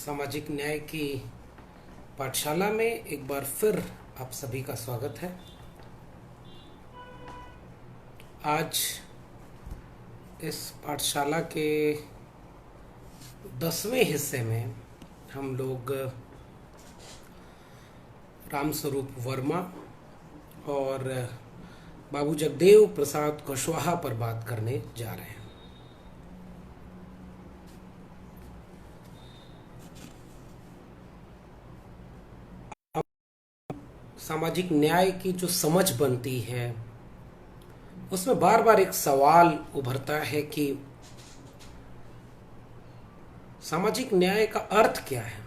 सामाजिक न्याय की पाठशाला में एक बार फिर आप सभी का स्वागत है। आज इस पाठशाला के 10वें हिस्से में हम लोग रामस्वरूप वर्मा और बाबू जगदेव प्रसाद कुशवाहा पर बात करने जा रहे हैं। सामाजिक न्याय की जो समझ बनती है उसमें बार बार एक सवाल उभरता है कि सामाजिक न्याय का अर्थ क्या है।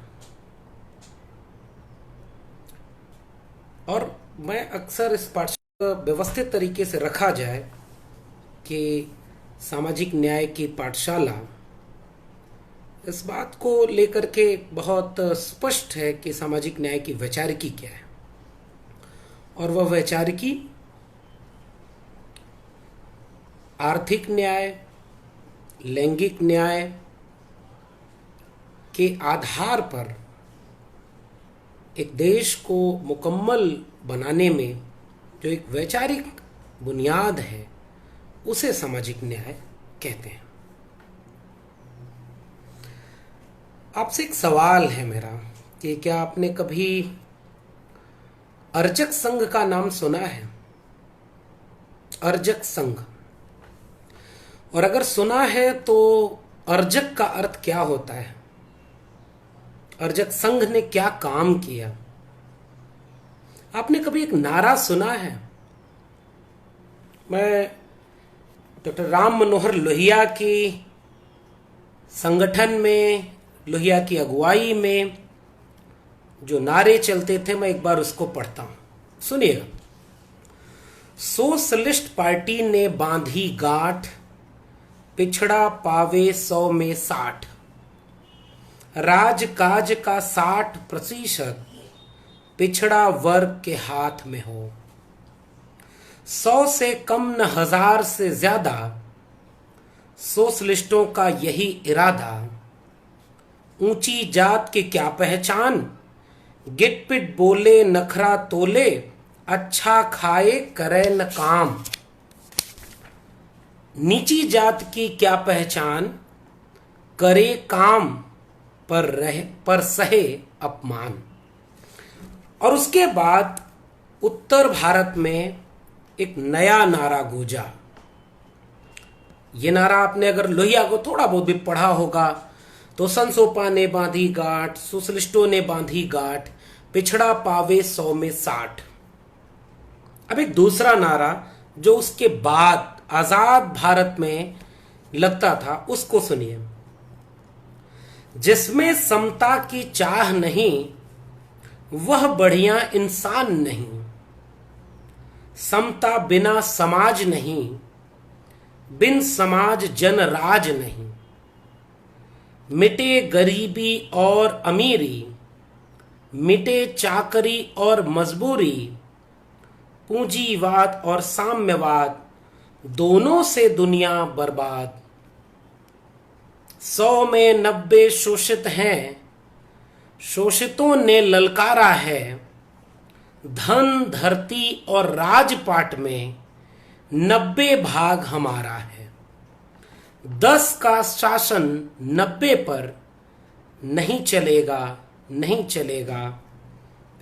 और मैं अक्सर इस पाठशाला व्यवस्थित तरीके से रखा जाए कि सामाजिक न्याय की पाठशाला इस बात को लेकर के बहुत स्पष्ट है कि सामाजिक न्याय की वैचारिकी क्या है, और वह वैचारिकी आर्थिक न्याय, लैंगिक न्याय के आधार पर एक देश को मुकम्मल बनाने में जो एक वैचारिक बुनियाद है उसे सामाजिक न्याय कहते हैं। आपसे एक सवाल है मेरा कि क्या आपने कभी अर्जक संघ का नाम सुना है? अर्जक संघ। और अगर सुना है तो अर्जक का अर्थ क्या होता है? अर्जक संघ ने क्या काम किया? आपने कभी एक नारा सुना है? मैं डॉक्टर राम मनोहर लोहिया की संगठन में, लोहिया की अगुवाई में जो नारे चलते थे, मैं एक बार उसको पढ़ता हूं, सुनिएगा। सोशलिस्ट पार्टी ने बांधी गांठ, पिछड़ा पावे 100 में 60, राजकाज का 60% पिछड़ा वर्ग के हाथ में हो, 100 से कम न 1000 से ज्यादा सोशलिस्टों का यही इरादा, ऊंची जात की क्या पहचान, गिटपिट बोले नखरा तोले, अच्छा खाए करे न काम, नीची जात की क्या पहचान, करे काम पर सहे अपमान। और उसके बाद उत्तर भारत में एक नया नारा गूंजा। ये नारा आपने अगर लोहिया को थोड़ा बहुत भी पढ़ा होगा तो संसोपा ने बांधी गांठ, सोशलिस्टों ने बांधी गांठ, पिछड़ा पावे 100 में 60। अब एक दूसरा नारा जो उसके बाद आजाद भारत में लगता था उसको सुनिए। जिसमें समता की चाह नहीं, वह बढ़िया इंसान नहीं, समता बिना समाज नहीं, बिन समाज जन राज नहीं, मिटे गरीबी और अमीरी, मिटे चाकरी और मजबूरी, पूंजीवाद और साम्यवाद, दोनों से दुनिया बर्बाद, 100 में 90 शोषित हैं, शोषितों ने ललकारा है, धन धरती और राजपाट में 90 भाग हमारा है, 10 का शासन 90 पर नहीं चलेगा, नहीं चलेगा,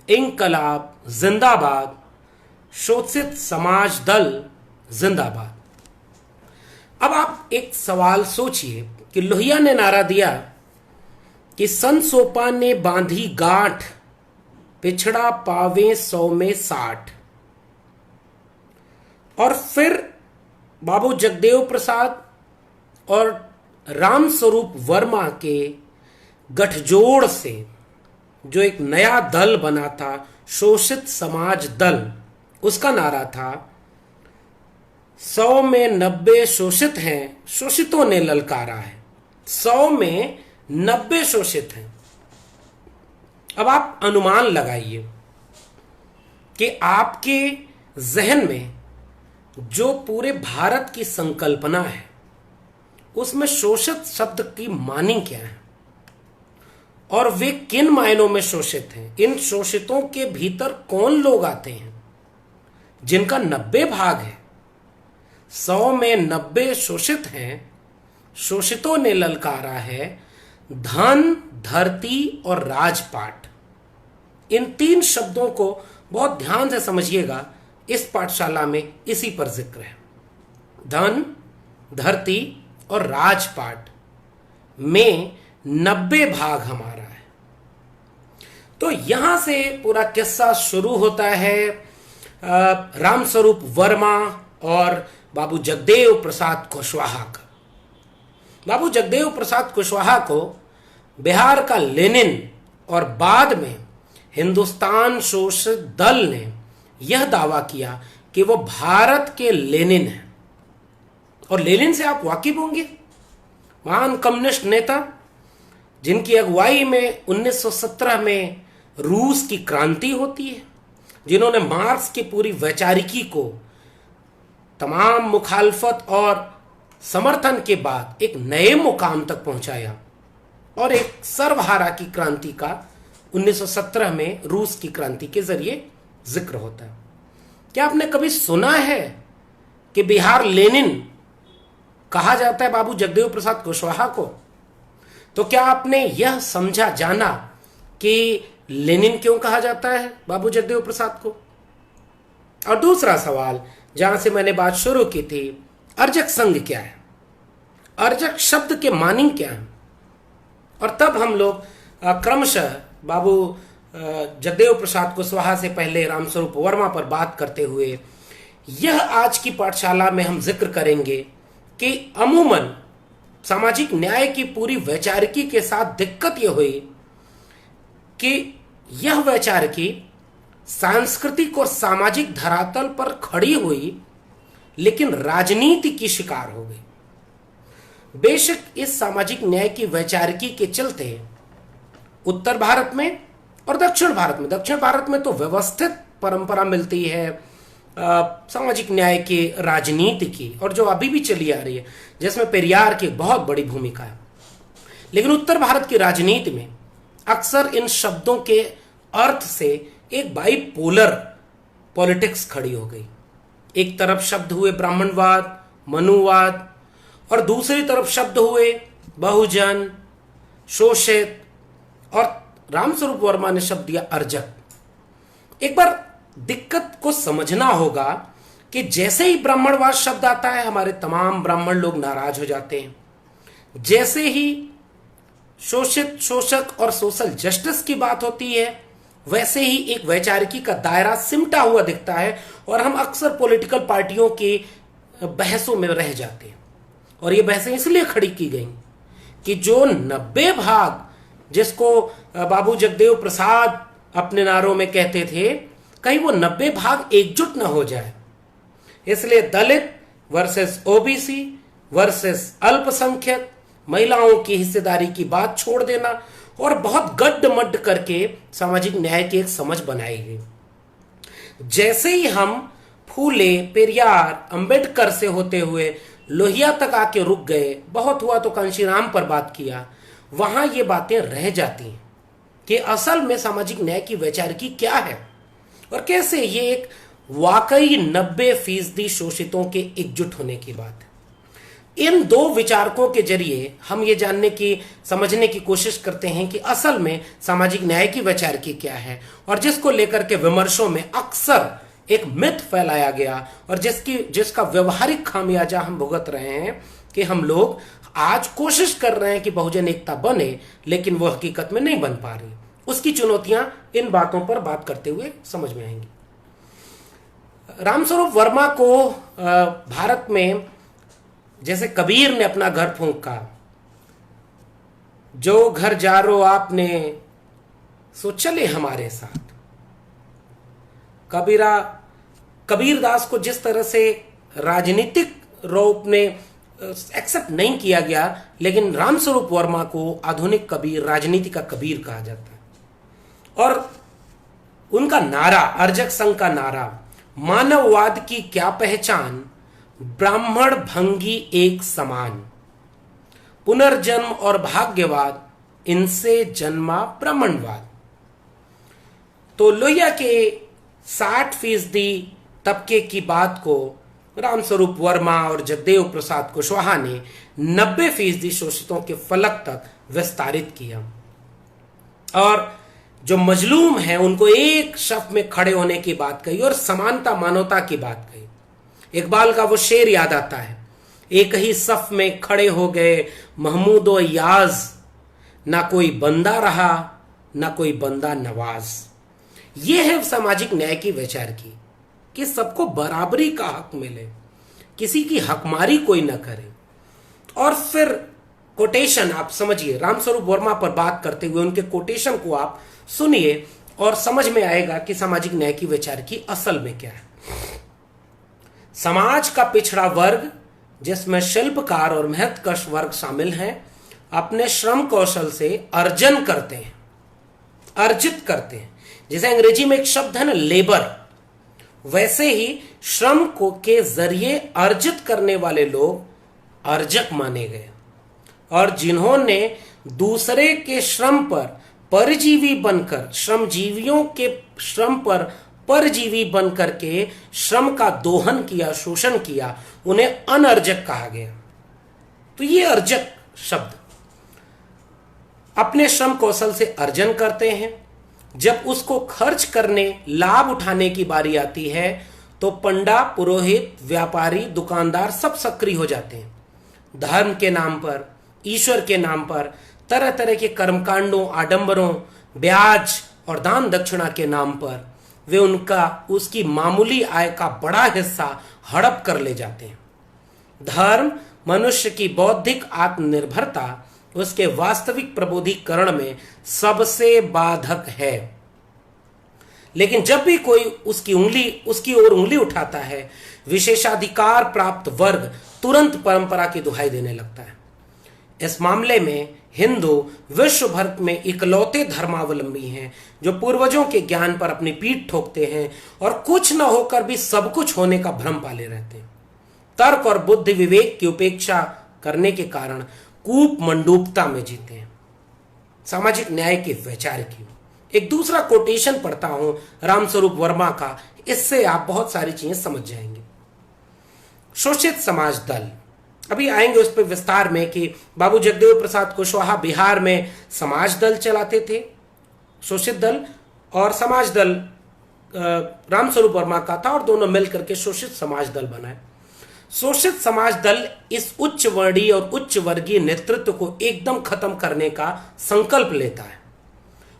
इंकलाब जिंदाबाद, शोषित समाज दल जिंदाबाद। अब आप एक सवाल सोचिए कि लोहिया ने नारा दिया कि संसोपा ने बांधी गांठ, पिछड़ा पावे 100 में 60, और फिर बाबू जगदेव प्रसाद और रामस्वरूप वर्मा के गठजोड़ से जो एक नया दल बना था, शोषित समाज दल, उसका नारा था 100 में 90 शोषित हैं, शोषितों ने ललकारा है, 100 में 90 शोषित हैं। अब आप अनुमान लगाइए कि आपके जहन में जो पूरे भारत की संकल्पना है उसमें शोषित शब्द की मानी क्या है। और वे किन मायनों में शोषित हैं, इन शोषितों के भीतर कौन लोग आते हैं जिनका 90 भाग है, 100 में 90 शोषित हैं। शोषितों ने ललकारा है धन, धरती और राजपाट। इन 3 शब्दों को बहुत ध्यान से समझिएगा, इस पाठशाला में इसी पर जिक्र है। धन, धरती और राजपाट में 90 भाग हमारा है। तो यहां से पूरा किस्सा शुरू होता है रामस्वरूप वर्मा और बाबू जगदेव प्रसाद कुशवाहा का। बाबू जगदेव प्रसाद कुशवाहा को बिहार का लेनिन और बाद में हिंदुस्तान शोषित दल ने यह दावा किया कि वो भारत के लेनिन हैं। और लेनिन से आप वाकिफ होंगे, महान कम्युनिस्ट नेता जिनकी अगुवाई में 1917 में रूस की क्रांति होती है, जिन्होंने मार्क्स की पूरी वैचारिकी को तमाम मुखालफत और समर्थन के बाद एक नए मुकाम तक पहुंचाया और एक सर्वहारा की क्रांति का 1917 में रूस की क्रांति के जरिए जिक्र होता है। क्या आपने कभी सुना है कि बिहार लेनिन कहा जाता है बाबू जगदेव प्रसाद कुशवाहा को? तो क्या आपने यह समझा, जाना कि लेनिन क्यों कहा जाता है बाबू जगदेव प्रसाद को? और दूसरा सवाल जहां से मैंने बात शुरू की थी, अर्जक संघ क्या है, अर्जक शब्द के मानी क्या है? और तब हम लोग क्रमशः बाबू जगदेव प्रसाद कुशवाहा से पहले रामस्वरूप वर्मा पर बात करते हुए यह आज की पाठशाला में हम जिक्र करेंगे कि अमूमन सामाजिक न्याय की पूरी वैचारिकी के साथ दिक्कत यह हुई कि यह वैचारिकी सांस्कृतिक और सामाजिक धरातल पर खड़ी हुई लेकिन राजनीति की शिकार हो गई। बेशक इस सामाजिक न्याय की वैचारिकी के चलते उत्तर भारत में और दक्षिण भारत में तो व्यवस्थित परंपरा मिलती है सामाजिक न्याय की, राजनीति की, और जो अभी भी चली आ रही है जिसमें पेरियार की बहुत बड़ी भूमिका है। लेकिन उत्तर भारत की राजनीति में अक्सर इन शब्दों के अर्थ से एक बाइपोलर पॉलिटिक्स खड़ी हो गई। एक तरफ शब्द हुए ब्राह्मणवाद, मनुवाद, और दूसरी तरफ शब्द हुए बहुजन, शोषित, और रामस्वरूप वर्मा ने शब्द दिया अर्जक। एक बार दिक्कत को समझना होगा कि जैसे ही ब्राह्मणवाद शब्द आता है हमारे तमाम ब्राह्मण लोग नाराज हो जाते हैं। जैसे ही शोषित, शोषक और सोशल जस्टिस की बात होती है वैसे ही एक वैचारिकी का दायरा सिमटा हुआ दिखता है और हम अक्सर पॉलिटिकल पार्टियों की बहसों में रह जाते हैं। और ये बहसें इसलिए खड़ी की गई कि जो 90 भाग जिसको बाबू जगदेव प्रसाद अपने नारों में कहते थे, कहीं वो 90 भाग एकजुट न हो जाए। इसलिए दलित वर्सेस ओबीसी वर्सेस अल्पसंख्यक, महिलाओं की हिस्सेदारी की बात छोड़ देना और बहुत गड्ढ-मड्ढ करके सामाजिक न्याय की एक समझ बनाई गई। जैसे ही हम फूले, पेरियार, अंबेडकर से होते हुए लोहिया तक आके रुक गए, बहुत हुआ तो कांशीराम पर बात किया, वहां ये बातें रह जाती हैं कि असल में सामाजिक न्याय की वैचारिकी क्या है और कैसे ये एक वाकई 90% शोषितों के एकजुट होने की बात है। इन दो विचारकों के जरिए हम ये जानने की, समझने की कोशिश करते हैं कि असल में सामाजिक न्याय की वैचारिकी क्या है, और जिसको लेकर के विमर्शों में अक्सर एक मिथ फैलाया गया और जिसका व्यवहारिक खामियाजा हम भुगत रहे हैं कि हम लोग आज कोशिश कर रहे हैं कि बहुजन एकता बने लेकिन वो हकीकत में नहीं बन पा रही। उसकी चुनौतियां इन बातों पर बात करते हुए समझ में आएंगी। रामस्वरूप वर्मा को भारत में जैसे कबीर ने अपना घर फूंका, जो घर जारो आपने सो चले हमारे साथ। कबीरदास को जिस तरह से राजनीतिक रूप में एक्सेप्ट नहीं किया गया, लेकिन रामस्वरूप वर्मा को आधुनिक कबीर, राजनीति का कबीर कहा जाता है। और उनका नारा, अर्जक संघ का नारा, मानववाद की क्या पहचान, ब्राह्मण भंगी एक समान, पुनर्जन्म और भाग्यवाद इनसे जन्मा ब्राह्मणवाद। तो लोहिया के 60% तबके की बात को रामस्वरूप वर्मा और जगदेव प्रसाद कुशवाहा ने 90% शोषितों के फलक तक विस्तारित किया और जो मजलूम है उनको एक शब्द में खड़े होने की बात कही और समानता मानवता की बात कही। इकबाल का वो शेर याद आता है, एक ही सफ में खड़े हो गए महमूद और याज, ना कोई बंदा रहा ना कोई बंदा नवाज। ये है सामाजिक न्याय की विचार की कि सबको बराबरी का हक मिले, किसी की हकमारी कोई न करे। और फिर कोटेशन आप समझिए, रामस्वरूप वर्मा पर बात करते हुए उनके कोटेशन को आप सुनिए और समझ में आएगा कि सामाजिक न्याय की विचार की असल में क्या है। समाज का पिछड़ा वर्ग जिसमें शिल्पकार और महत्कश वर्ग शामिल हैं, अपने श्रम कौशल से अर्जित करते हैं। जैसे अंग्रेजी में एक शब्द है ना लेबर, वैसे ही श्रम को के जरिए अर्जित करने वाले लोग अर्जक माने गए और जिन्होंने दूसरे के श्रम पर परजीवी बनकर, श्रमजीवियों के श्रम पर परजीवी बनकर के श्रम का दोहन किया, शोषण किया, उन्हें अनर्जक कहा गया। तो ये अर्जक शब्द अपने श्रम कौशल से अर्जन करते हैं, जब उसको खर्च करने, लाभ उठाने की बारी आती है तो पंडा, पुरोहित, व्यापारी, दुकानदार सब सक्रिय हो जाते हैं। धर्म के नाम पर, ईश्वर के नाम पर तरह तरह के कर्मकांडों, आडंबरों, ब्याज और दान दक्षिणा के नाम पर वे उसकी मामूली आय का बड़ा हिस्सा हड़प कर ले जाते हैं। धर्म मनुष्य की बौद्धिक आत्मनिर्भरता, उसके वास्तविक प्रबोधीकरण में सबसे बाधक है। लेकिन जब भी कोई उसकी ओर उंगली उठाता है, विशेषाधिकार प्राप्त वर्ग तुरंत परंपरा की दुहाई देने लगता है। इस मामले में हिंदू विश्व भर में इकलौते धर्मावलंबी हैं जो पूर्वजों के ज्ञान पर अपनी पीठ ठोकते हैं और कुछ न होकर भी सब कुछ होने का भ्रम पाले रहते हैं। तर्क और बुद्धि विवेक की उपेक्षा करने के कारण कूप मंडूकता में जीते हैं। सामाजिक न्याय के विचार की एक दूसरा कोटेशन पढ़ता हूं रामस्वरूप वर्मा का, इससे आप बहुत सारी चीजें समझ जाएंगे। शोषित समाज दल, अभी आएंगे उस पर विस्तार में कि बाबू जगदेव प्रसाद कुशवाहा बिहार में समाज दल चलाते थे। शोषित दल और समाज दल रामस्वरूप वर्मा का था और दोनों मिलकर के शोषित समाज दल बनाए। शोषित समाज दल इस उच्च वर्णीय और उच्च वर्गीय नेतृत्व को एकदम खत्म करने का संकल्प लेता है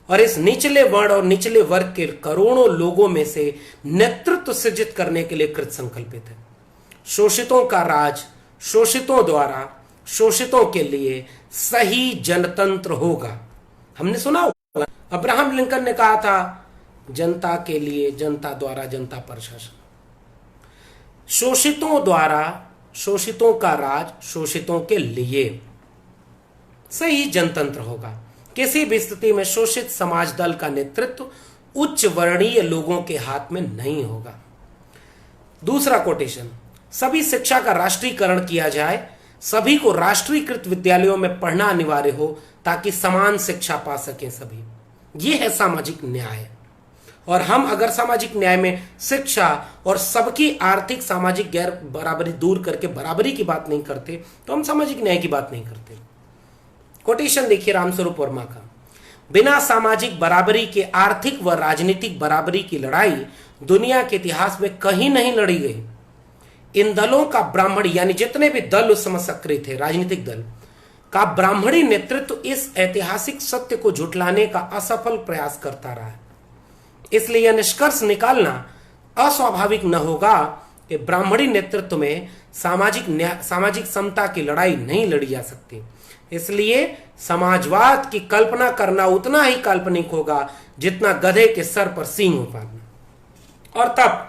और इस निचले वर्ण और निचले वर्ग के करोड़ों लोगों में से नेतृत्व सृजित करने के लिए कृत संकल्पित है। शोषितों का राज, शोषितों द्वारा, शोषितों के लिए सही जनतंत्र होगा। हमने सुना होगा, अब्राहम लिंकन ने कहा था, जनता के लिए, जनता द्वारा, जनता पर शासन। शोषितों द्वारा, शोषितों का राज, शोषितों के लिए सही जनतंत्र होगा। किसी भी स्थिति में शोषित समाज दल का नेतृत्व उच्च वर्णीय लोगों के हाथ में नहीं होगा। दूसरा कोटेशन, सभी शिक्षा का राष्ट्रीयकरण किया जाए, सभी को राष्ट्रीयकृत विद्यालयों में पढ़ना अनिवार्य हो ताकि समान शिक्षा पा सकें सभी। यह है सामाजिक न्याय। और हम अगर सामाजिक न्याय में शिक्षा और सबकी आर्थिक सामाजिक गैर बराबरी दूर करके बराबरी की बात नहीं करते तो हम सामाजिक न्याय की बात नहीं करते। कोटेशन देखिए रामस्वरूप वर्मा का, बिना सामाजिक बराबरी के आर्थिक व राजनीतिक बराबरी की लड़ाई दुनिया के इतिहास में कहीं नहीं लड़ी गई। इन दलों का ब्राह्मणी, यानी जितने भी दल उस समय सक्रिय थे राजनीतिक दल का ब्राह्मणी नेतृत्व इस ऐतिहासिक सत्य को झुठलाने का असफल प्रयास करता रहा है। इसलिए यह निष्कर्ष निकालना अस्वाभाविक न होगा कि ब्राह्मणी नेतृत्व में सामाजिक समता की लड़ाई नहीं लड़ी जा सकती। इसलिए समाजवाद की कल्पना करना उतना ही काल्पनिक होगा जितना गधे के सर पर सींग उतारना। और तब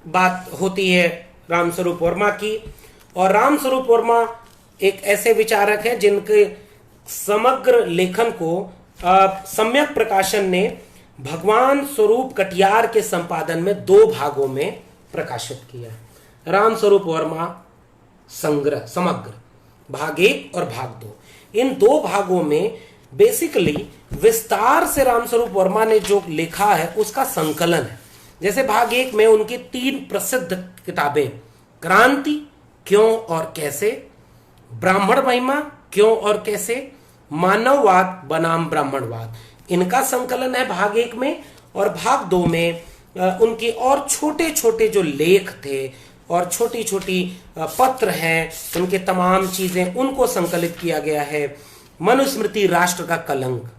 बात होती है रामस्वरूप वर्मा की, और रामस्वरूप वर्मा एक ऐसे विचारक हैं जिनके समग्र लेखन को सम्यक प्रकाशन ने भगवान स्वरूप कटियार के संपादन में 2 भागों में प्रकाशित किया है। रामस्वरूप वर्मा संग्रह समग्र भाग 1 और भाग 2। इन 2 भागों में बेसिकली विस्तार से रामस्वरूप वर्मा ने जो लिखा है उसका संकलन है। जैसे भाग 1 में उनकी 3 प्रसिद्ध किताबें, क्रांति, क्यों और कैसे, ब्राह्मण महिमा, क्यों और कैसे, मानववाद बनाम ब्राह्मणवाद, इनका संकलन है भाग 1 में। और भाग 2 में उनके और छोटे छोटे जो लेख थे और छोटी छोटी पत्र हैं, उनके तमाम चीजें, उनको संकलित किया गया है। मनुस्मृति राष्ट्र का कलंक,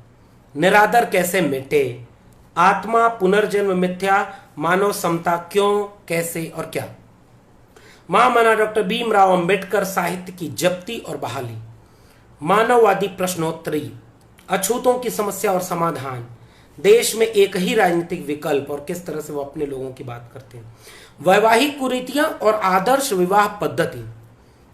निरादर कैसे मिटे, आत्मा, पुनर्जन्म मिथ्या, मानव समता, क्यों, कैसे और क्या, महामना डॉक्टर भीमराव अंबेडकर साहित्य की जप्ती और बहाली, मानववादी प्रश्नोत्तरी, अछूतों की समस्या और समाधान, देश में एक ही राजनीतिक विकल्प और किस तरह से वो अपने लोगों की बात करते हैं, वैवाहिक कुरीतियां और आदर्श विवाह पद्धति,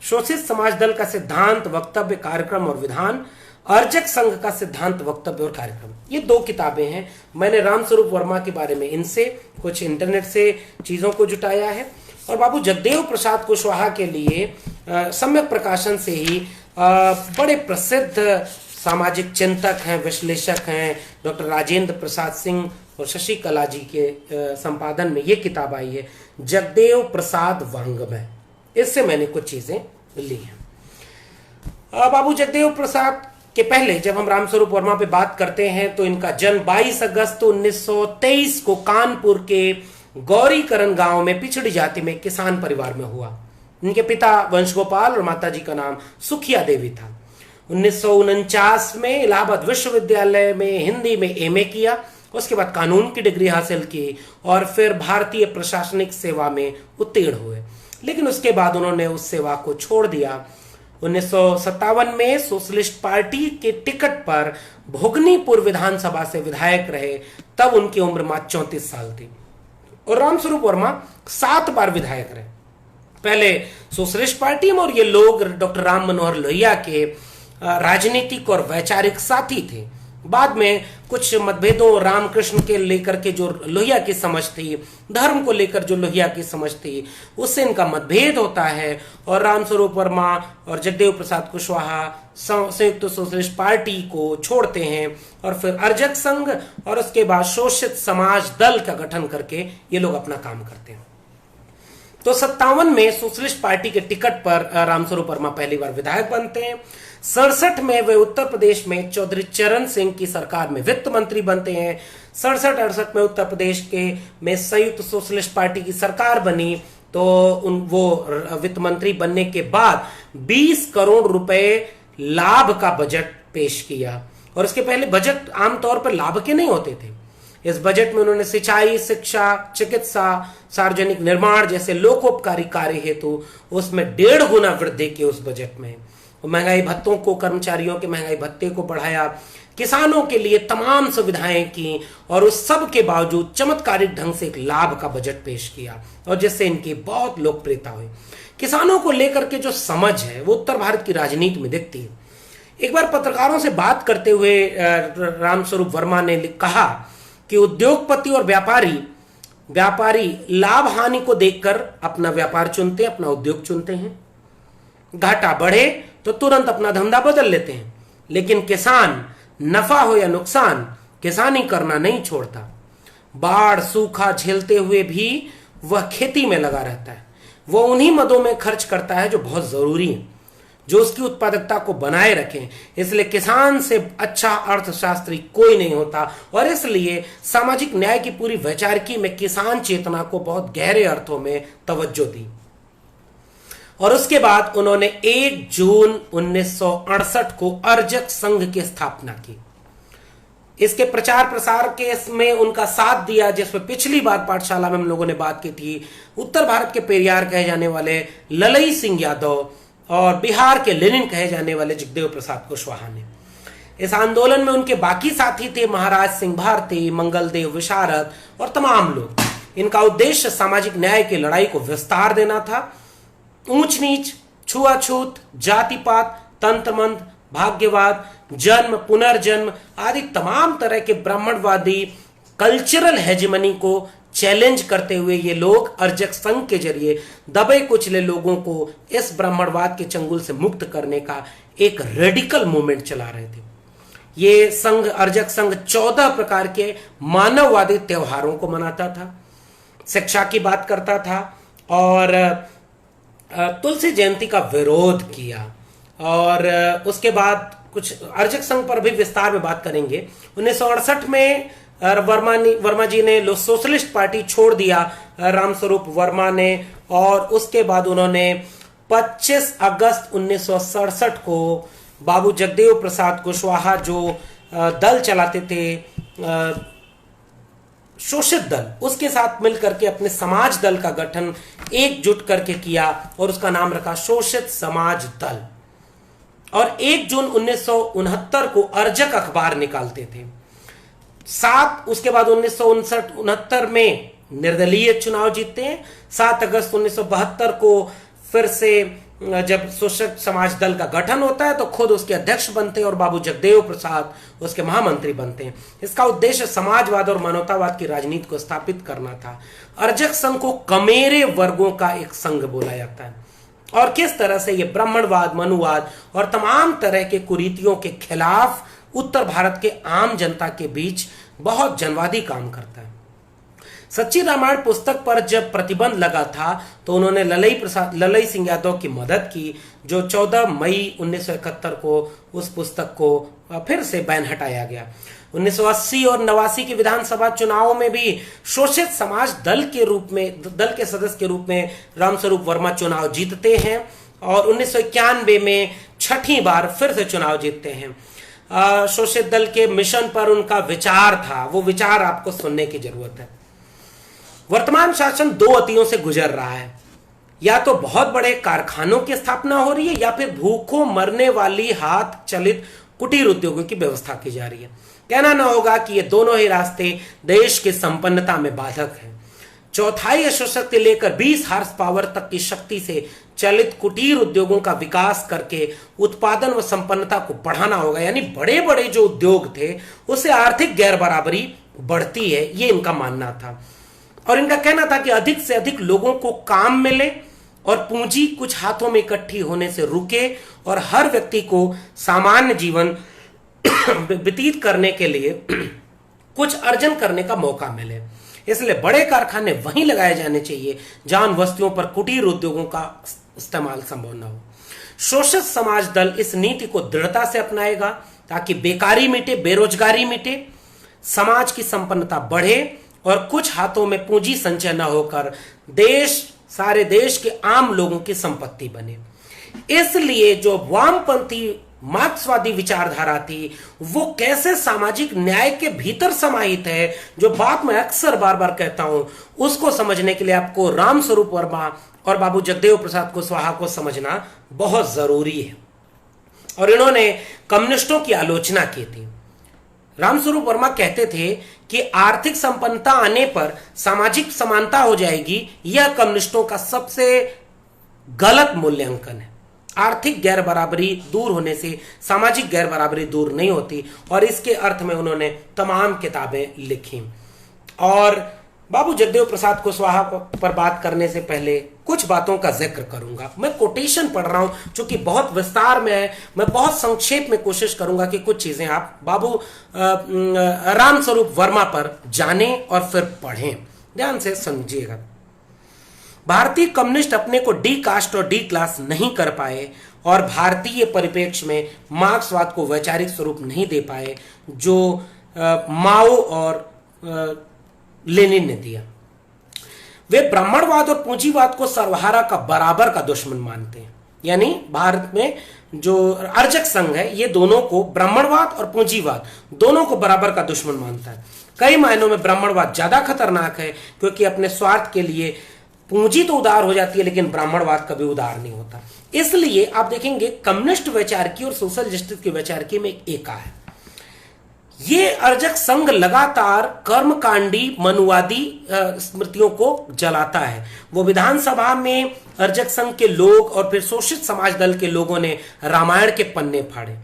शोषित समाज दल का सिद्धांत, वक्तव्य, कार्यक्रम और विधान, अर्जक संघ का सिद्धांत, वक्तव्य और कार्यक्रम। ये 2 किताबें हैं। मैंने रामस्वरूप वर्मा के बारे में इनसे कुछ इंटरनेट से चीजों को जुटाया है। और बाबू जगदेव प्रसाद कुशवाहा के लिए सम्यक प्रकाशन से ही बड़े प्रसिद्ध सामाजिक चिंतक हैं, विश्लेषक हैं, डॉक्टर राजेंद्र प्रसाद सिंह और शशि कला जी के संपादन में ये किताब आई है, जगदेव प्रसाद वांग्मय। इससे मैंने कुछ चीजें ली हैं। बाबू जगदेव प्रसाद के पहले जब हम रामस्वरूप वर्मा पे बात करते हैं तो इनका जन्म 22 अगस्त 1923 को कानपुर के गौरीकरण गांव में पिछड़ी जाति में किसान परिवार में हुआ। इनके पिता वंशगोपाल और माताजी का नाम सुखिया देवी था। 1949 में इलाहाबाद विश्वविद्यालय में हिंदी में एमए किया, उसके बाद कानून की डिग्री हासिल की और फिर भारतीय प्रशासनिक सेवा में उत्तीर्ण हुए। लेकिन उसके बाद उन्होंने उस सेवा को छोड़ दिया। 1957 में सोशलिस्ट पार्टी के टिकट पर भोगनीपुर विधानसभा से विधायक रहे, तब उनकी उम्र मात्र 34 साल थी। और रामस्वरूप वर्मा 7 बार विधायक रहे, पहले सोशलिस्ट पार्टी में, और ये लोग डॉक्टर राम मनोहर लोहिया के राजनीतिक और वैचारिक साथी थे। बाद में कुछ मतभेदों रामकृष्ण के लेकर के जो लोहिया की समझ थी, धर्म को लेकर जो लोहिया की समझ थी, उससे इनका मतभेद होता है और रामस्वरूप वर्मा और जगदेव प्रसाद कुशवाहा संयुक्त सोशलिस्ट पार्टी को छोड़ते हैं और फिर अर्जक संघ और उसके बाद शोषित समाज दल का गठन करके ये लोग अपना काम करते हैं। तो 57 में सोशलिस्ट पार्टी के टिकट पर रामस्वरूप वर्मा पहली बार विधायक बनते हैं। 67 में वे उत्तर प्रदेश में चौधरी चरण सिंह की सरकार में वित्त मंत्री बनते हैं। 67-68 में उत्तर प्रदेश के में संयुक्त सोशलिस्ट पार्टी की सरकार बनी, तो वो वित्त मंत्री बनने के बाद 20 करोड़ रुपए लाभ का बजट पेश किया। और उसके पहले बजट आमतौर पर लाभ के नहीं होते थे। इस बजट में उन्होंने सिंचाई, शिक्षा, चिकित्सा, सार्वजनिक निर्माण जैसे लोकोपकारी कार्य हेतु उसमें 1.5 गुना वृद्धि की उस बजट में। महंगाई भत्तों को, कर्मचारियों के महंगाई भत्ते को बढ़ाया, किसानों के लिए तमाम सुविधाएं की और उस सब के बावजूद चमत्कारिक ढंग से एक लाभ का बजट पेश किया और जिससे इनकी बहुत लोकप्रियता हुई। किसानों को लेकर के जो समझ है वो उत्तर भारत की राजनीति में दिखती है। एक बार पत्रकारों से बात करते हुए रामस्वरूप वर्मा ने कहा कि उद्योगपति और व्यापारी लाभ हानि को देखकर अपना व्यापार चुनते हैं, अपना उद्योग चुनते हैं। घाटा बढ़े तो तुरंत अपना धंधा बदल लेते हैं, लेकिन किसान नफा हो या नुकसान किसानी करना नहीं छोड़ता। बाढ़ सूखा झेलते हुए भी वह खेती में लगा रहता है। वह उन्हीं मदों में खर्च करता है जो बहुत जरूरी है, जो उसकी उत्पादकता को बनाए रखें। इसलिए किसान से अच्छा अर्थशास्त्री कोई नहीं होता और इसलिए सामाजिक न्याय की पूरी वैचारिकी में किसान चेतना को बहुत गहरे अर्थों में तवज्जो दी। और उसके बाद उन्होंने 1 जून 1968 को अर्जक संघ की स्थापना की। इसके प्रचार प्रसार के में उनका साथ दिया, जिसमें पिछली बार पाठशाला में हम लोगों ने बात की थी, उत्तर भारत के पेरियार कहे जाने वाले ललई सिंह यादव और बिहार के लेनिन कहे जाने वाले जगदेव प्रसाद कुशवाहा ने। इस आंदोलन में उनके बाकी साथी थे महाराज सिंह भारती, मंगलदेव विशारद और तमाम लोग। इनका उद्देश्य सामाजिक न्याय की लड़ाई को विस्तार देना था। ऊंच नीच, छुआछूत, जातिपात, तंत्रमंत्र, भाग्यवाद, जन्म, पुनर्जन्म आदि तमाम तरह के ब्राह्मणवादी कल्चरल हेजेमनी को चैलेंज करते हुए ये लोग अर्जक संघ के जरिए दबे कुचले लोगों को इस ब्राह्मणवाद के चंगुल से मुक्त करने का एक रेडिकल मूवमेंट चला रहे थे। ये संघ, अर्जक संघ 14 प्रकार के मानववादी त्योहारों को मनाता था, शिक्षा की बात करता था और तुलसी जयंती का विरोध किया। और उसके बाद कुछ अर्जक संघ पर भी विस्तार में बात करेंगे। 1968 में वर्मा जी ने सोशलिस्ट पार्टी छोड़ दिया, रामस्वरूप वर्मा ने, और उसके बाद उन्होंने 25 अगस्त 1967 को बाबू जगदेव प्रसाद कुशवाहा जो दल चलाते थे, शोषित दल, उसके साथ मिलकर के अपने समाज दल का गठन एकजुट करके किया और उसका नाम रखा शोषित समाज दल। और 1 जून 1969 को अर्जक अखबार निकालते थे। उसके बाद 1969 में निर्दलीय चुनाव जीतते हैं। 7 अगस्त 1972 को फिर से जब शोषक समाज दल का गठन होता है तो खुद उसके अध्यक्ष बनते हैं और बाबू जगदेव प्रसाद उसके महामंत्री बनते हैं। इसका उद्देश्य समाजवाद और मानवतावाद की राजनीति को स्थापित करना था। अर्जक संघ को कमेरे वर्गों का एक संघ बोला जाता है और किस तरह से यह ब्राह्मणवाद, मनुवाद और तमाम तरह के कुरीतियों के खिलाफ उत्तर भारत के आम जनता के बीच बहुत जनवादी काम करता है। सच्ची रामायण पुस्तक पर जब प्रतिबंध लगा था तो उन्होंने ललई सिंह यादव की मदद की, जो 14 मई 1971 को उस पुस्तक को फिर से बैन हटाया गया। 1980 और 89 के विधानसभा चुनावों में भी शोषित समाज दल के सदस्य के रूप में रामस्वरूप वर्मा चुनाव जीतते हैं और 1991 में 6ठी बार फिर से चुनाव जीतते हैं। शोषित दल के मिशन पर उनका विचार था, वो विचार आपको सुनने की जरूरत है। वर्तमान शासन 2 अतियों से गुजर रहा है, या तो बहुत बड़े कारखानों की स्थापना हो रही है या फिर भूखों मरने वाली हाथ चलित कुटीर उद्योगों की व्यवस्था की जा रही है। कहना न होगा कि ये दोनों ही रास्ते देश की संपन्नता में बाधक हैं। 1/4 अश्वशक्ति लेकर 20 हार्स पावर तक की शक्ति से चलित कुटीर उद्योगों का विकास करके उत्पादन व संपन्नता को बढ़ाना होगा। यानी बड़े बड़े जो उद्योग थे उससे आर्थिक गैर बराबरी बढ़ती है, ये इनका मानना था। और इनका कहना था कि अधिक से अधिक लोगों को काम मिले और पूंजी कुछ हाथों में इकट्ठी होने से रुके और हर व्यक्ति को सामान्य जीवन व्यतीत करने के लिए कुछ अर्जन करने का मौका मिले। इसलिए बड़े कारखाने वहीं लगाए जाने चाहिए जहां वस्तुओं पर कुटीर उद्योगों का इस्तेमाल संभव न हो। शोषित समाज दल इस नीति को दृढ़ता से अपनाएगा ताकि बेकारी मिटे, बेरोजगारी मिटे, समाज की संपन्नता बढ़े और कुछ हाथों में पूंजी संचय न होकर सारे देश के आम लोगों की संपत्ति बने। इसलिए जो वामपंथी मार्क्सवादी विचारधारा थी वो कैसे सामाजिक न्याय के भीतर समाहित है, जो बात मैं अक्सर बार बार कहता हूं, उसको समझने के लिए आपको रामस्वरूप वर्मा और बाबू जगदेव प्रसाद कुशवाहा को समझना बहुत जरूरी है। और इन्होंने कम्युनिस्टों की आलोचना की थी। रामस्वरूप वर्मा कहते थे कि आर्थिक संपन्नता आने पर सामाजिक समानता हो जाएगी, यह कम्युनिस्टों का सबसे गलत मूल्यांकन है। आर्थिक गैर बराबरी दूर होने से सामाजिक गैर बराबरी दूर नहीं होती और इसके अर्थ में उन्होंने तमाम किताबें लिखी। और बाबू जगदेव प्रसाद कुशवाहा पर बात करने से पहले कुछ बातों का जिक्र करूंगा। मैं कोटेशन पढ़ रहा हूं जो कि बहुत विस्तार में है, मैं बहुत संक्षेप में कोशिश करूंगा कि कुछ चीजें आप बाबू रामस्वरूप वर्मा पर जानें और फिर पढ़ें। ध्यान से समझिएगा। भारतीय कम्युनिस्ट अपने को डी कास्ट और डी क्लास नहीं कर पाए और भारतीय परिप्रेक्ष्य में मार्क्सवाद को वैचारिक स्वरूप नहीं दे पाए जो माओ और लेनिन ने दिया। वे ब्राह्मणवाद और पूंजीवाद को सर्वहारा का बराबर का दुश्मन मानते हैं। यानी भारत में जो अर्जक संघ है ये दोनों को, ब्राह्मणवाद और पूंजीवाद दोनों को बराबर का दुश्मन मानता है। कई मायनों में ब्राह्मणवाद ज्यादा खतरनाक है क्योंकि अपने स्वार्थ के लिए पूंजी तो उदार हो जाती है लेकिन ब्राह्मणवाद कभी उदार नहीं होता। इसलिए आप देखेंगे कम्युनिस्ट वैचारिकी और सोशल जस्टिस की वैचारिकी में एक एका है। ये अर्जक संघ लगातार कर्मकांडी मनुवादी स्मृतियों को जलाता है। वो विधानसभा में अर्जक संघ के लोग और फिर शोषित समाज दल के लोगों ने रामायण के पन्ने फाड़े,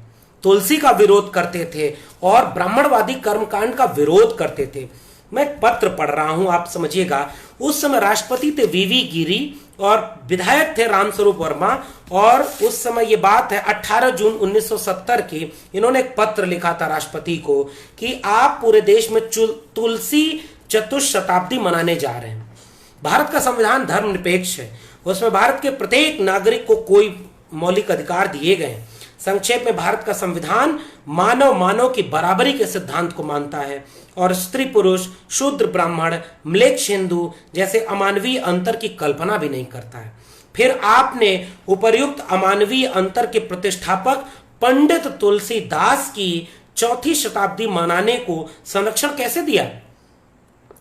तुलसी का विरोध करते थे और ब्राह्मणवादी कर्मकांड का विरोध करते थे। मैं एक पत्र पढ़ रहा हूं, आप समझिएगा। उस समय राष्ट्रपति थे वीवी गिरी और विधायक थे रामस्वरूप वर्मा, और उस समय ये बात है 18 जून 1970 की। इन्होंने एक पत्र लिखा था राष्ट्रपति को कि आप पूरे देश में तुलसी चतुशताब्दी मनाने जा रहे हैं। भारत का संविधान धर्मनिरपेक्ष है, उसमें भारत के प्रत्येक नागरिक को कोई मौलिक अधिकार दिए गए हैं। संक्षेप में भारत का संविधान मानव की बराबरी के सिद्धांत को मानता है और स्त्री पुरुष, शूद्र ब्राह्मण, म्लेच्छ हिंदू जैसे अमानवीय अंतर की कल्पना भी नहीं करता है। फिर आपने उपर्युक्त अमानवीय अंतर के प्रतिष्ठापक पंडित तुलसीदास की 4वीं शताब्दी मनाने को संरक्षण कैसे दिया?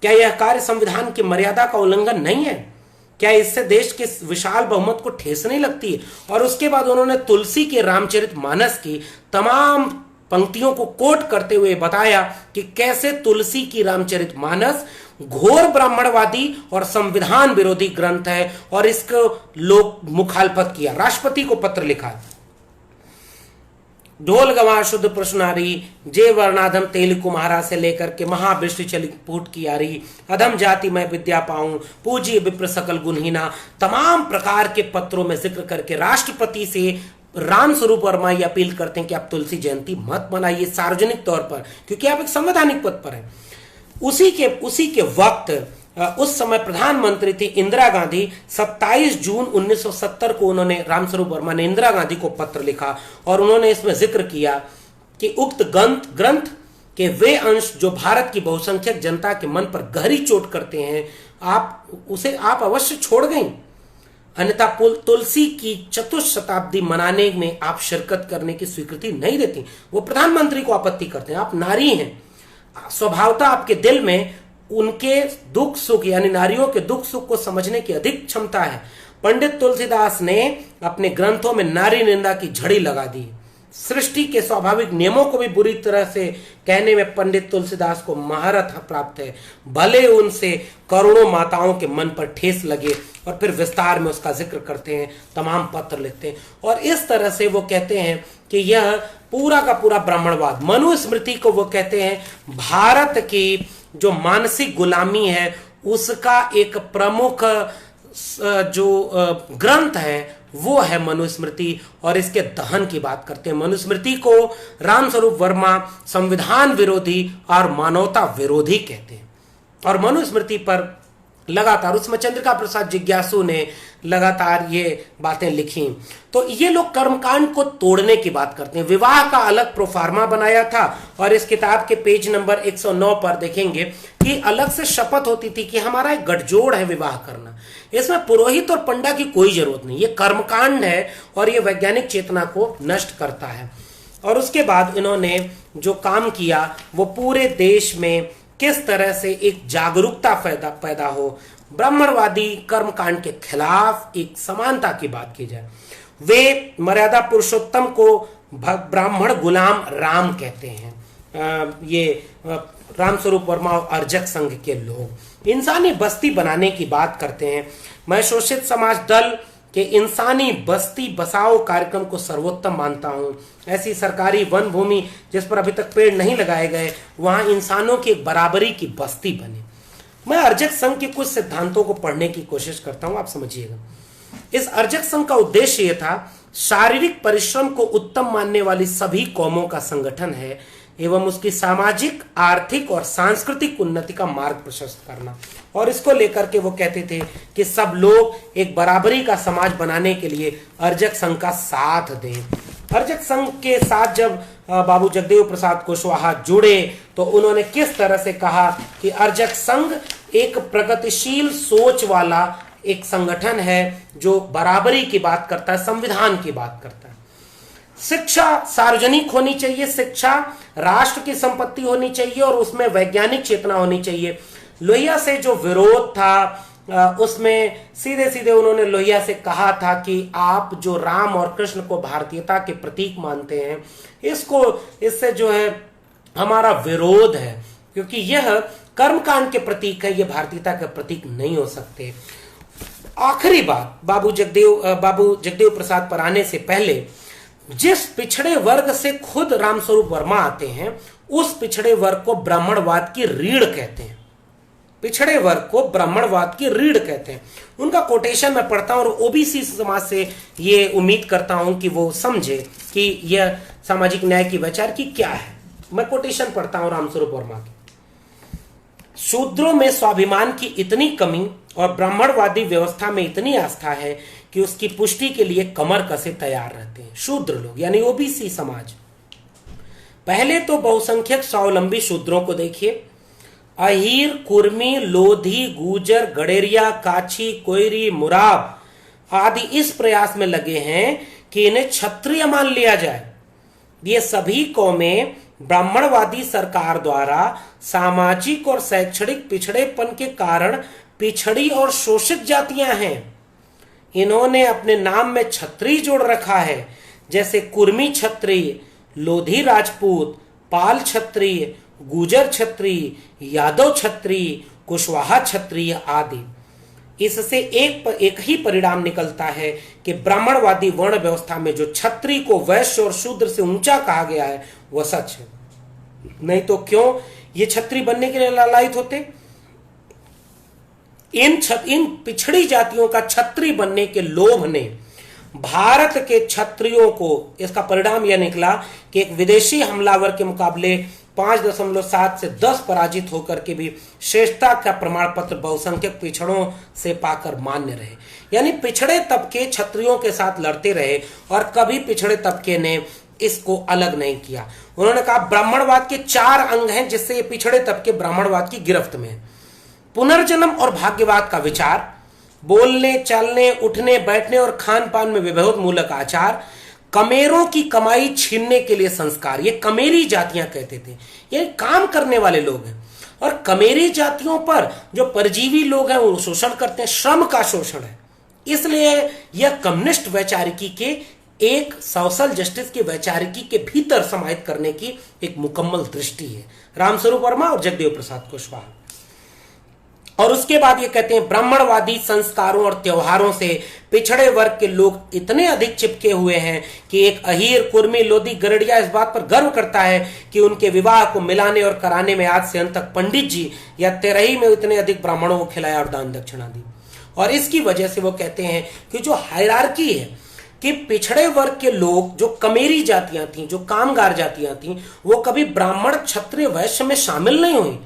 क्या यह कार्य संविधान की मर्यादा का उल्लंघन नहीं है? क्या इससे देश के विशाल बहुमत को ठेस नहीं लगती है? और उसके बाद उन्होंने तुलसी के रामचरितमानस की तमाम पंक्तियों को कोट करते हुए बताया कि कैसे तुलसी की रामचरितमानस घोर ब्राह्मणवादी और संविधान विरोधी ग्रंथ है, और इसको लोग मुखालफत किया। राष्ट्रपति को पत्र लिखा, ढोल गवां शुद्ध प्रश्नारी, जे वर्णाधम तेल कुम्हारा से लेकर के महावृष्टि चली फूट की यारी, अधम जाति में विद्या पाऊं, पूजी विप्र सकल गुणहीना, तमाम प्रकार के पत्रों में जिक्र करके राष्ट्रपति से रामस्वरूप वर्मा ये अपील करते हैं कि आप तुलसी जयंती मत मनाइए सार्वजनिक तौर पर, क्योंकि आप एक संवैधानिक पद पर हैं। उसी के वक्त उस समय प्रधानमंत्री थी इंदिरा गांधी। 27 जून 1970 को उन्होंने, रामस्वरूप वर्मा ने इंदिरा गांधी को पत्र लिखा और उन्होंने इसमें जिक्र किया कि उक्त ग्रंथ के वे अंश जो भारत की बहुसंख्यक जनता के मन पर गहरी चोट करते हैं, आप अवश्य छोड़ गई, अन्यथा तुलसी की चतुशताब्दी मनाने में आप शिरकत करने की स्वीकृति नहीं देती। वो प्रधानमंत्री को आपत्ति करते हैं। आप नारी हैं, स्वभावतः आपके दिल में उनके दुख सुख यानी नारियों के दुख सुख को समझने की अधिक क्षमता है। पंडित तुलसीदास ने अपने ग्रंथों में नारी निंदा की झड़ी लगा दी। सृष्टि के स्वाभाविक नियमों को भी बुरी तरह से कहने में पंडित तुलसीदास को महारथ प्राप्त है। भले उनसे करोड़ों माताओं के मन पर ठेस लगे, और फिर विस्तार में उसका जिक्र करते हैं, तमाम पत्र लिखते हैं, और इस तरह से वो कहते हैं कि यह पूरा का पूरा ब्राह्मणवाद, मनुस्मृति को वो कहते हैं भारत की जो मानसिक गुलामी है उसका एक प्रमुख जो ग्रंथ है वो है मनुस्मृति, और इसके दहन की बात करते हैं। मनुस्मृति को रामस्वरूप वर्मा संविधान विरोधी और मानवता विरोधी कहते हैं, और मनुस्मृति पर लगातार उसमें चंद्रिका प्रसाद जिज्ञासु ने लगातार ये बातें लिखी। तो ये लोग कर्मकांड को तोड़ने की बात करते हैं। विवाह का अलग प्रोफार्मा बनाया था, और इस किताब के पेज नंबर 109 पर देखेंगे कि अलग से शपथ होती थी कि हमारा एक गठजोड़ है विवाह करना। इसमें पुरोहित और पंडा की कोई जरूरत नहीं, ये कर्मकांड है और ये वैज्ञानिक चेतना को नष्ट करता है। और उसके बाद इन्होंने जो काम किया वो पूरे देश में किस तरह से एक जागरूकता पैदा हो, ब्राह्मणवादी कर्मकांड के खिलाफ एक समानता की बात की जाए। वे मर्यादा पुरुषोत्तम को ब्राह्मण गुलाम राम कहते हैं। ये रामस्वरूप वर्मा और अर्जक संघ के लोग इंसानी बस्ती बनाने की बात करते हैं। मैं शोषित समाज दल के इंसानी बस्ती बसाओ कार्यक्रम को सर्वोत्तम मानता हूं। ऐसी सरकारी वन भूमि जिस पर अभी तक पेड़ नहीं लगाए गए, वहां इंसानों की एक बराबरी की बस्ती बने। मैं अर्जक संघ के कुछ सिद्धांतों को पढ़ने की कोशिश करता हूं, आप समझिएगा। इस अर्जक संघ का उद्देश्य यह था, शारीरिक परिश्रम को उत्तम मानने वाली सभी कौमों का संगठन है एवं उसकी सामाजिक, आर्थिक और सांस्कृतिक उन्नति का मार्ग प्रशस्त करना। और इसको लेकर के वो कहते थे कि सब लोग एक बराबरी का समाज बनाने के लिए अर्जक संघ का साथ दें। अर्जक संघ के साथ जब बाबू जगदेव प्रसाद कुशवाहा जुड़े तो उन्होंने किस तरह से कहा कि अर्जक संघ एक प्रगतिशील सोच वाला एक संगठन है जो बराबरी की बात करता है, संविधान की बात करता है। शिक्षा सार्वजनिक होनी चाहिए, शिक्षा राष्ट्र की संपत्ति होनी चाहिए और उसमें वैज्ञानिक चेतना होनी चाहिए। लोहिया से जो विरोध था उसमें सीधे सीधे उन्होंने लोहिया से कहा था कि आप जो राम और कृष्ण को भारतीयता के प्रतीक मानते हैं, इससे जो है हमारा विरोध है, क्योंकि यह कर्मकांड के प्रतीक है, यह भारतीयता के प्रतीक नहीं हो सकते। आखिरी बात बाबू जगदेव प्रसाद पर आने से पहले, जिस पिछड़े वर्ग से खुद रामस्वरूप वर्मा आते हैं उस पिछड़े वर्ग को ब्राह्मणवाद की रीढ़ कहते हैं। पिछड़े वर्ग को ब्राह्मणवाद की रीढ़ कहते हैं। उनका कोटेशन मैं पढ़ता हूं और ओबीसी समाज से ये उम्मीद करता हूं कि वो समझे कि यह सामाजिक न्याय की वैचारिकी क्या है। मैं कोटेशन पढ़ता हूं रामस्वरूप वर्मा की। शूद्रों में स्वाभिमान की इतनी कमी और ब्राह्मणवादी व्यवस्था में इतनी आस्था है कि उसकी पुष्टि के लिए कमर कसे तैयार रहते हैं। शूद्र लोग यानी ओबीसी समाज। पहले तो बहुसंख्यक स्वावलंबी शूद्रों को देखिए। अहीर, कुर्मी, लोधी, गूजर, गडेरिया, काछी, कोयरी, मुराब आदि इस प्रयास में लगे हैं कि इन्हें क्षत्रिय मान लिया जाए। ये सभी कौमें ब्राह्मणवादी सरकार द्वारा सामाजिक और शैक्षणिक पिछड़ेपन के कारण पिछड़ी और शोषित जातियां हैं। इन्होंने अपने नाम में क्षत्रिय जोड़ रखा है, जैसे कुर्मी क्षत्रिय, लोधी राजपूत, पाल क्षत्रिय, गुजर क्षत्रिय, यादव क्षत्रिय, कुशवाहा क्षत्रिय आदि। इससे एक ही परिणाम निकलता है कि ब्राह्मणवादी वर्ण व्यवस्था में जो क्षत्रिय को वैश्य और शूद्र से ऊंचा कहा गया है वह सच है। नहीं तो क्यों ये क्षत्रिय बनने के लिए लालायित होते? इन पिछड़ी जातियों का क्षत्रिय बनने के लोभ ने भारत के क्षत्रियों को, इसका परिणाम यह निकला कि एक विदेशी हमलावर के मुकाबले 5.7 से 10 पराजित होकर के भी श्रेष्ठता का प्रमाण पत्र बहुसंख्यक पिछड़ों से पाकर मान्य रहे। यानी पिछड़े तबके क्षत्रियों के साथ लड़ते रहे और कभी पिछड़े तबके ने इसको अलग नहीं किया। उन्होंने कहा ब्राह्मणवाद के 4 अंग हैं जिससे ये पिछड़े तबके ब्राह्मणवाद की गिरफ्त में है। पुनर्जन्म और भाग्यवाद का विचार, बोलने, चलने, उठने, बैठने और खान पान में विभेद मूलक आचार, कमेरों की कमाई छीनने के लिए संस्कार। ये कमेरी जातियां कहते थे, ये काम करने वाले लोग हैं। और कमेरी जातियों पर जो परजीवी लोग हैं वो शोषण करते हैं, श्रम का शोषण है। इसलिए यह कम्युनिस्ट वैचारिकी के एक सोशल जस्टिस की वैचारिकी के भीतर समाहित करने की एक मुकम्मल दृष्टि है। रामस्वरूप वर्मा और जगदेव प्रसाद कुशवाहा। और उसके बाद ये कहते हैं ब्राह्मणवादी संस्कारों और त्योहारों से पिछड़े वर्ग के लोग इतने अधिक चिपके हुए हैं कि एक अहीर, कुर्मी, लोधी, गरड़िया इस बात पर गर्व करता है कि उनके विवाह को मिलाने और कराने में आज से अंत तक पंडित जी या तेरही में इतने अधिक ब्राह्मणों को खिलाया और दान दक्षिणा दी। और इसकी वजह से वो कहते हैं कि जो हायरार्की है कि पिछड़े वर्ग के लोग, जो कमेरी जातियां थी, जो कामगार जातियां थी, वो कभी ब्राह्मण, क्षत्रिय, वैश्य में शामिल नहीं हुई,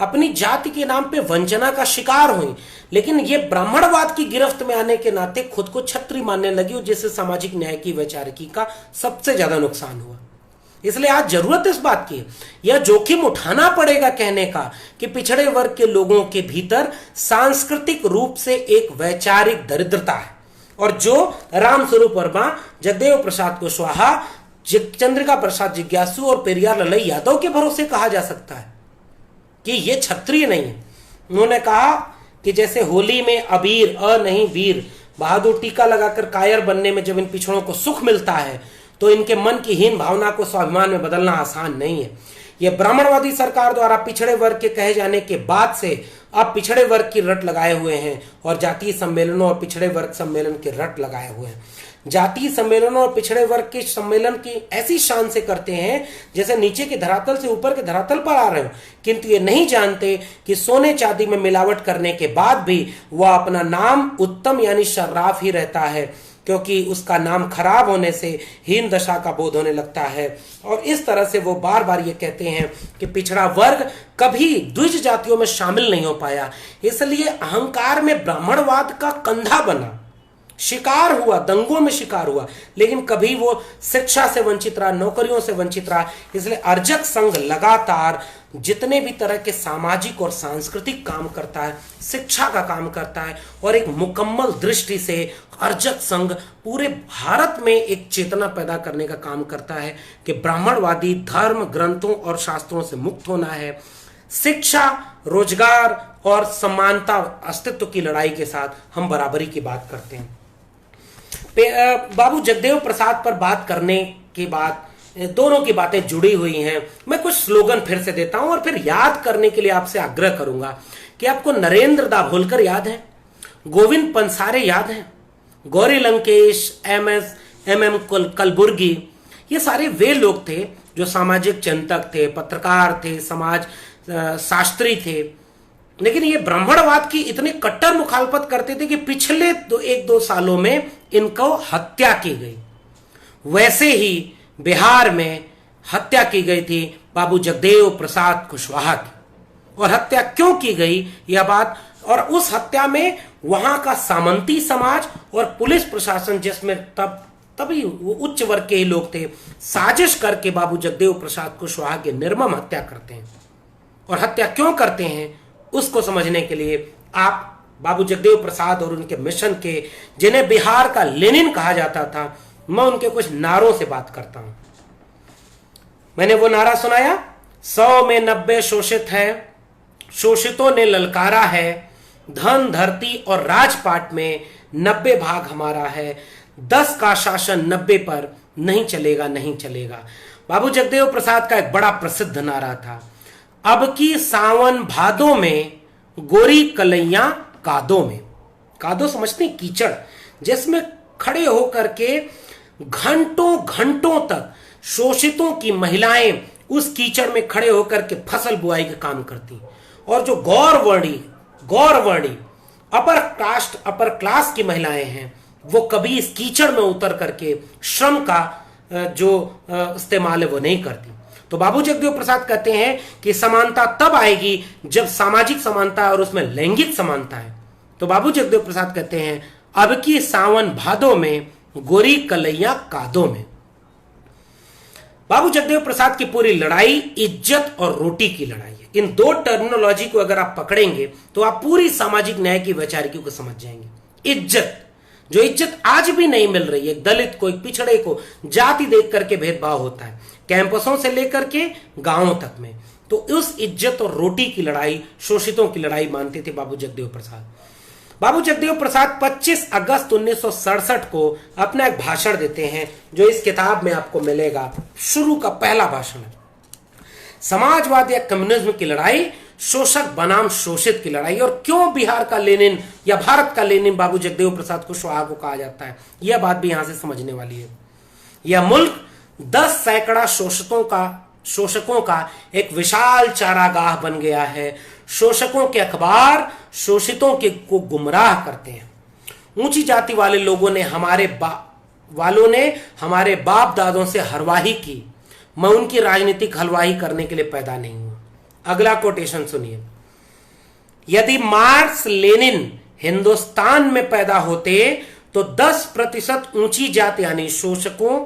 अपनी जाति के नाम पे वंचना का शिकार हुई। लेकिन ये ब्राह्मणवाद की गिरफ्त में आने के नाते खुद को क्षत्रिय मानने लगी, जिससे सामाजिक न्याय की वैचारिकी का सबसे ज्यादा नुकसान हुआ। इसलिए आज जरूरत इस बात की, यह जोखिम उठाना पड़ेगा कहने का कि पिछड़े वर्ग के लोगों के भीतर सांस्कृतिक रूप से एक वैचारिक दरिद्रता है, और जो रामस्वरूप वर्मा, जगदेव प्रसाद कुशवाहा, चंद्रिका प्रसाद जिज्ञासु और पेरियार ललई यादव के भरोसे कहा जा सकता है कि ये क्षत्रिय नहीं है। उन्होंने कहा कि जैसे होली में अबीर नहीं वीर बहादुर टीका लगाकर कायर बनने में जब इन पिछड़ों को सुख मिलता है, तो इनके मन की हीन भावना को स्वाभिमान में बदलना आसान नहीं है। यह ब्राह्मणवादी सरकार द्वारा पिछड़े वर्ग के कहे जाने के बाद से अब पिछड़े वर्ग की रट लगाए हुए हैं और जातीय सम्मेलनों और पिछड़े वर्ग सम्मेलन के रट लगाए हुए हैं। जातीय सम्मेलनों और पिछड़े वर्ग के सम्मेलन की ऐसी शान से करते हैं जैसे नीचे के धरातल से ऊपर के धरातल पर आ रहे हो, किंतु ये नहीं जानते कि सोने चांदी में मिलावट करने के बाद भी वह अपना नाम उत्तम यानी शर्राफ ही रहता है, क्योंकि उसका नाम खराब होने से हीन दशा का बोध होने लगता है। और इस तरह से वो बार बार ये कहते हैं कि पिछड़ा वर्ग कभी द्विज जातियों में शामिल नहीं हो पाया, इसलिए अहंकार में ब्राह्मणवाद का कंधा बना, शिकार हुआ, दंगों में शिकार हुआ, लेकिन कभी वो शिक्षा से वंचित रहा, नौकरियों से वंचित रहा। इसलिए अर्जक संघ लगातार जितने भी तरह के सामाजिक और सांस्कृतिक काम करता है, शिक्षा का काम करता है, और एक मुकम्मल दृष्टि से अर्जक संघ पूरे भारत में एक चेतना पैदा करने का काम करता है कि ब्राह्मणवादी धर्म, ग्रंथों और शास्त्रों से मुक्त होना है। शिक्षा, रोजगार और समानता, अस्तित्व की लड़ाई के साथ हम बराबरी की बात करते हैं। बाबू जगदेव प्रसाद पर बात करने के बाद दोनों की बातें जुड़ी हुई हैं। मैं कुछ स्लोगन फिर से देता हूं और फिर याद करने के लिए आपसे आग्रह करूंगा कि आपको नरेंद्र दाभोलकर याद है, गोविंद पंसारे याद हैं, गौरी लंकेश, एम कलबुर्गी, ये सारे वे लोग थे जो सामाजिक चिंतक थे, पत्रकार थे, समाज शास्त्री थे, लेकिन ये ब्राह्मणवाद की इतनी कट्टर मुखालफत करते थे कि पिछले एक दो सालों में इनको हत्या की गई। वैसे ही बिहार में हत्या की गई थी बाबू जगदेव प्रसाद कुशवाहा की। और हत्या क्यों की गई यह बात, और उस हत्या में वहां का सामंती समाज और पुलिस प्रशासन, जिसमें तभी वो उच्च वर्ग के ही लोग थे, साजिश करके बाबू जगदेव प्रसाद कुशवाहा की निर्मम हत्या करते हैं। और हत्या क्यों करते हैं उसको समझने के लिए आप बाबू जगदेव प्रसाद और उनके मिशन के, जिन्हें बिहार का लेनिन कहा जाता था, मैं उनके कुछ नारों से बात करता हूं। मैंने वो नारा सुनाया, 100 में 90 शोषित हैं, शोषितों ने ललकारा है, धन धरती और राजपाट में 90 भाग हमारा है, 10 का शासन 90 पर नहीं चलेगा, नहीं चलेगा। बाबू जगदेव प्रसाद का एक बड़ा प्रसिद्ध नारा था, अब की सावन भादों में गोरी कलैया कादों में। कादो समझते हैं? कीचड़, जिसमें खड़े होकर के घंटों घंटों तक शोषितों की महिलाएं उस कीचड़ में खड़े होकर के फसल बुआई का काम करती, और जो गौरवर्णी अपर क्लास की महिलाएं हैं, वो कभी इस कीचड़ में उतर करके श्रम का जो इस्तेमाल है वो नहीं करती। तो बाबू जगदेव प्रसाद कहते हैं कि समानता तब आएगी जब सामाजिक समानता है और उसमें लैंगिक समानता है। तो बाबू जगदेव प्रसाद कहते हैं, अब की सावन भादों में गोरी कलैया कादों में। बाबू जगदेव प्रसाद की पूरी लड़ाई इज्जत और रोटी की लड़ाई है। इन दो टर्मिनोलॉजी को अगर आप पकड़ेंगे तो आप पूरी सामाजिक न्याय की वैचारिकी को समझ जाएंगे। इज्जत, जो इज्जत आज भी नहीं मिल रही है, दलित को, एक पिछड़े को जाति देख करके भेदभाव होता है कैंपसों से लेकर के गांवों तक में, तो उस इज्जत और रोटी की लड़ाई, शोषितों की लड़ाई मानते थे बाबू जगदेव प्रसाद। बाबू जगदेव प्रसाद 25 अगस्त 1967 को अपना एक भाषण देते हैं, जो इस किताब में आपको मिलेगा। शुरू का पहला भाषण है, समाजवाद या कम्युनिज्म की लड़ाई, शोषक बनाम शोषित की लड़ाई। और क्यों बिहार का लेनिन या भारत का लेनिन बाबू जगदेव प्रसाद कुशवाहा को कहा जाता है, यह बात भी यहां से समझने वाली है। यह मुल्क 10 सैकड़ा शोषकों का एक विशाल चारागाह बन गया है। शोषकों के अखबार शोषितों के को गुमराह करते हैं। ऊंची जाति वाले लोगों ने हमारे बाप दादों से हरवाही की, मैं उनकी राजनीतिक हलवाही करने के लिए पैदा नहीं हूं। अगला कोटेशन सुनिए, यदि मार्क्स लेनिन हिंदुस्तान में पैदा होते तो 10% ऊंची जाति यानी शोषकों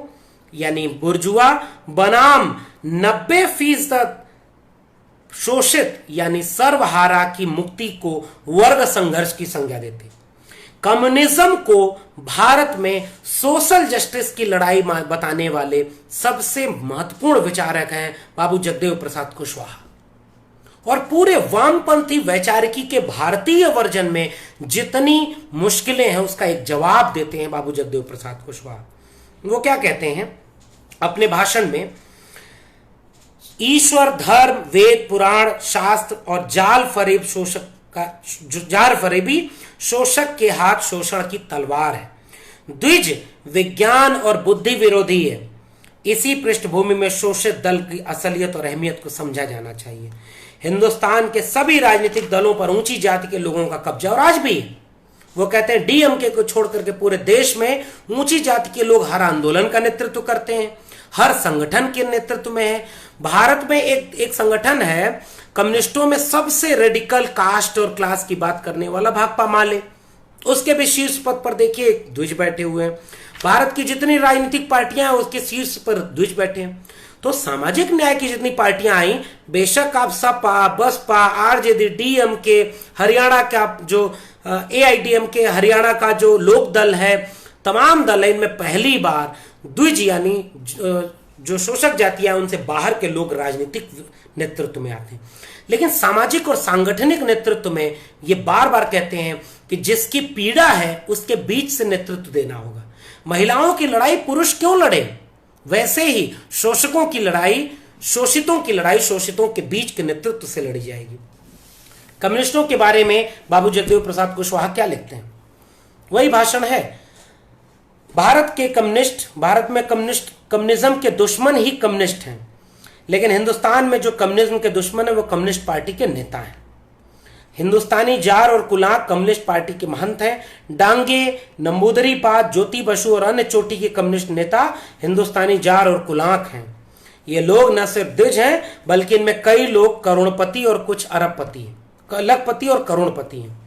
यानी बुर्जुआ बनाम 90% शोषित यानी सर्वहारा की मुक्ति को वर्ग संघर्ष की संज्ञा देते। कम्युनिज्म को भारत में सोशल जस्टिस की लड़ाई बताने वाले सबसे महत्वपूर्ण विचारक हैं बाबू जगदेव प्रसाद कुशवाहा। और पूरे वामपंथी वैचारिकी के भारतीय वर्जन में जितनी मुश्किलें हैं उसका एक जवाब देते हैं बाबू जगदेव प्रसाद कुशवाहा। वो क्या कहते हैं अपने भाषण में, ईश्वर, धर्म, वेद, पुराण, शास्त्र और जाल फरेबी शोषक के हाथ शोषण की तलवार है। द्विज विज्ञान और बुद्धि विरोधी है। इसी पृष्ठभूमि में शोषित दल की असलियत और अहमियत को समझा जाना चाहिए। हिंदुस्तान के सभी राजनीतिक दलों पर ऊंची जाति के लोगों का कब्जा, और आज भी वो कहते हैं डीएमके को छोड़कर के पूरे देश में ऊंची जाति के लोग हर आंदोलन का नेतृत्व करते हैं, हर संगठन के नेतृत्व में है। भारत में एक संगठन है कम्युनिस्टों में सबसे रेडिकल कास्ट और क्लास की बात करने वाला, भाकपा माले, उसके भी शीर्ष पद पर देखिए द्विज बैठे हुए हैं। भारत की जितनी राजनीतिक पार्टियां हैं उसके शीर्ष पर द्विज बैठे हैं। तो सामाजिक न्याय की जितनी पार्टियां आई, बेशक आप सपा, बसपा, आरजेडी, डीएमके, हरियाणा का जो एआईडीएमके, हरियाणा का जो लोक दल है, तमाम दल है, इनमें पहली बार द्विज यानी जो शोषक जातियां उनसे बाहर के लोग राजनीतिक नेतृत्व में आते हैं। लेकिन सामाजिक और सांगठनिक नेतृत्व में ये बार बार कहते हैं कि जिसकी पीड़ा है उसके बीच से नेतृत्व देना होगा। महिलाओं की लड़ाई पुरुष क्यों लड़े, वैसे ही शोषकों की लड़ाई, शोषितों की लड़ाई शोषितों के बीच के नेतृत्व से लड़ी जाएगी। कम्युनिस्टों के बारे में बाबू जगदेव प्रसाद कुशवाहा क्या लिखते हैं, वही भाषण है। भारत में कम्युनिज्म के दुश्मन ही कम्युनिस्ट हैं, लेकिन हिंदुस्तान में जो कम्युनिज्म के दुश्मन है वो कम्युनिस्ट पार्टी के नेता हैं। हिंदुस्तानी जार और कुलाक कम्युनिस्ट पार्टी के महंत हैं। डांगे, नंबूदरी पाद, ज्योति बसु और अन्य चोटी के कम्युनिस्ट नेता हिंदुस्तानी जार और कुलाक हैं। ये लोग न सिर्फ द्विज हैं बल्कि इनमें कई लोग करोड़पति और कुछ अरबपति हैं, लखपति और करोड़पति हैं।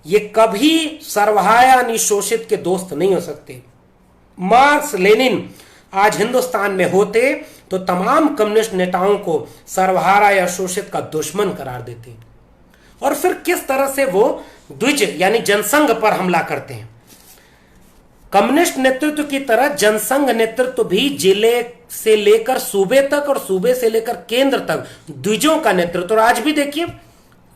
ये कभी सर्वहारा यानी शोषित के दोस्त नहीं हो सकते। मार्क्स लेनिन आज हिंदुस्तान में होते तो तमाम कम्युनिस्ट नेताओं को सर्वहारा या शोषित का दुश्मन करार देते। और फिर किस तरह से वो द्विज यानी जनसंघ पर हमला करते हैं। कम्युनिस्ट नेतृत्व की तरह जनसंघ नेतृत्व भी जिले से लेकर सूबे तक और सूबे से लेकर केंद्र तक द्विजों का नेतृत्व। और आज भी देखिए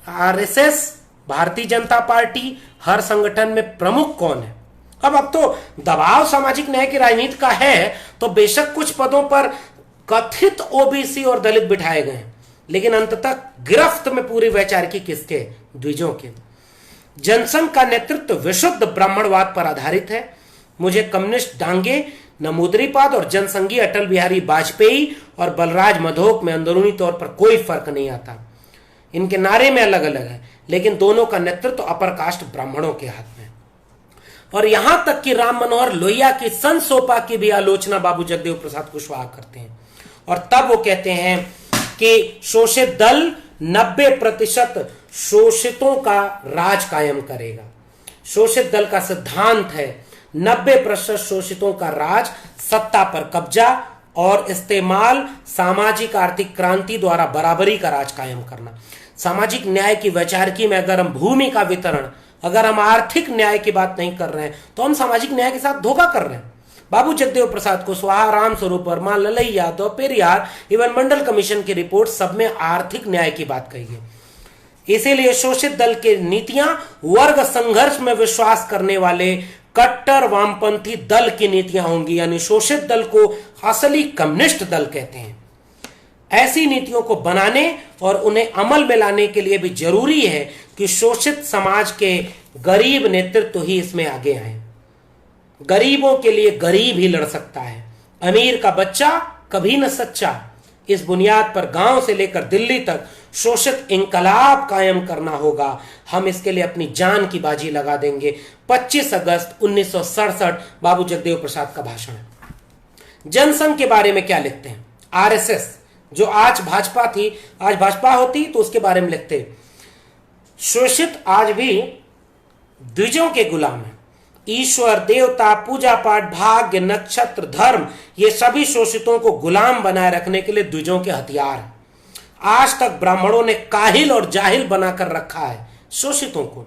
आरएसएस, भारतीय जनता पार्टी, हर संगठन में प्रमुख कौन है। अब तो दबाव सामाजिक न्याय की राजनीति का है तो बेशक कुछ पदों पर कथित ओबीसी और दलित बिठाए गए हैं, लेकिन अंततः गिरफ्त में पूरी वैचारिकी किसके? द्विजों के। जनसंघ का नेतृत्व विशुद्ध ब्राह्मणवाद पर आधारित है। मुझे कम्युनिस्ट डांगे, नमूदरीपाद और जनसंघी अटल बिहारी वाजपेयी और बलराज मधोक में अंदरूनी तौर पर कोई फर्क नहीं आता। इनके नारे में अलग अलग है, लेकिन दोनों का नेतृत्व अपर कास्ट ब्राह्मणों के हाथ में। और यहां तक कि राम मनोहर लोहिया की संसोपा की भी आलोचना बाबू जगदेव प्रसाद कुशवाहा करते हैं। और तब वो कहते हैं कि शोषित दल 90% शोषितों का राज कायम करेगा। शोषित दल का सिद्धांत है 90% शोषितों का राज, सत्ता पर कब्जा और इस्तेमाल, सामाजिक आर्थिक क्रांति द्वारा बराबरी का राज कायम करना। सामाजिक न्याय की वैचारिकी में अगर हम भूमि का वितरण, अगर हम आर्थिक न्याय की बात नहीं कर रहे हैं तो हम सामाजिक न्याय के साथ धोखा कर रहे हैं। बाबू जगदेव प्रसाद कुशवाहा, राम स्वरूप वर्मा, ललई यादव, पेरियार, इवन मंडल कमीशन की रिपोर्ट सब में आर्थिक न्याय की बात कही है। इसीलिए शोषित दल की नीतियां वर्ग संघर्ष में विश्वास करने वाले कट्टर वामपंथी दल की नीतियां होंगी, यानी शोषित दल को असली कम्युनिस्ट दल कहते हैं। ऐसी नीतियों को बनाने और उन्हें अमल में लाने के लिए भी जरूरी है कि शोषित समाज के गरीब नेतृत्व ही इसमें आगे आए। गरीबों के लिए गरीब ही लड़ सकता है, अमीर का बच्चा कभी न सच्चा। इस बुनियाद पर गांव से लेकर दिल्ली तक शोषित इंकलाब कायम करना होगा। हम इसके लिए अपनी जान की बाजी लगा देंगे। 25 अगस्त 1967 बाबू जगदेव प्रसाद का भाषण है। जनसंघ के बारे में क्या लिखते हैं? आरएसएस जो आज भाजपा थी, आज भाजपा होती तो उसके बारे में लिखते, शोषित आज भी द्विजों के गुलाम है। ईश्वर, देवता, पूजा पाठ, भाग्य, नक्षत्र, धर्म, ये सभी शोषितों को गुलाम बनाए रखने के लिए द्विजों के हथियार हैं। आज तक ब्राह्मणों ने काहिल और जाहिल बनाकर रखा है शोषितों को।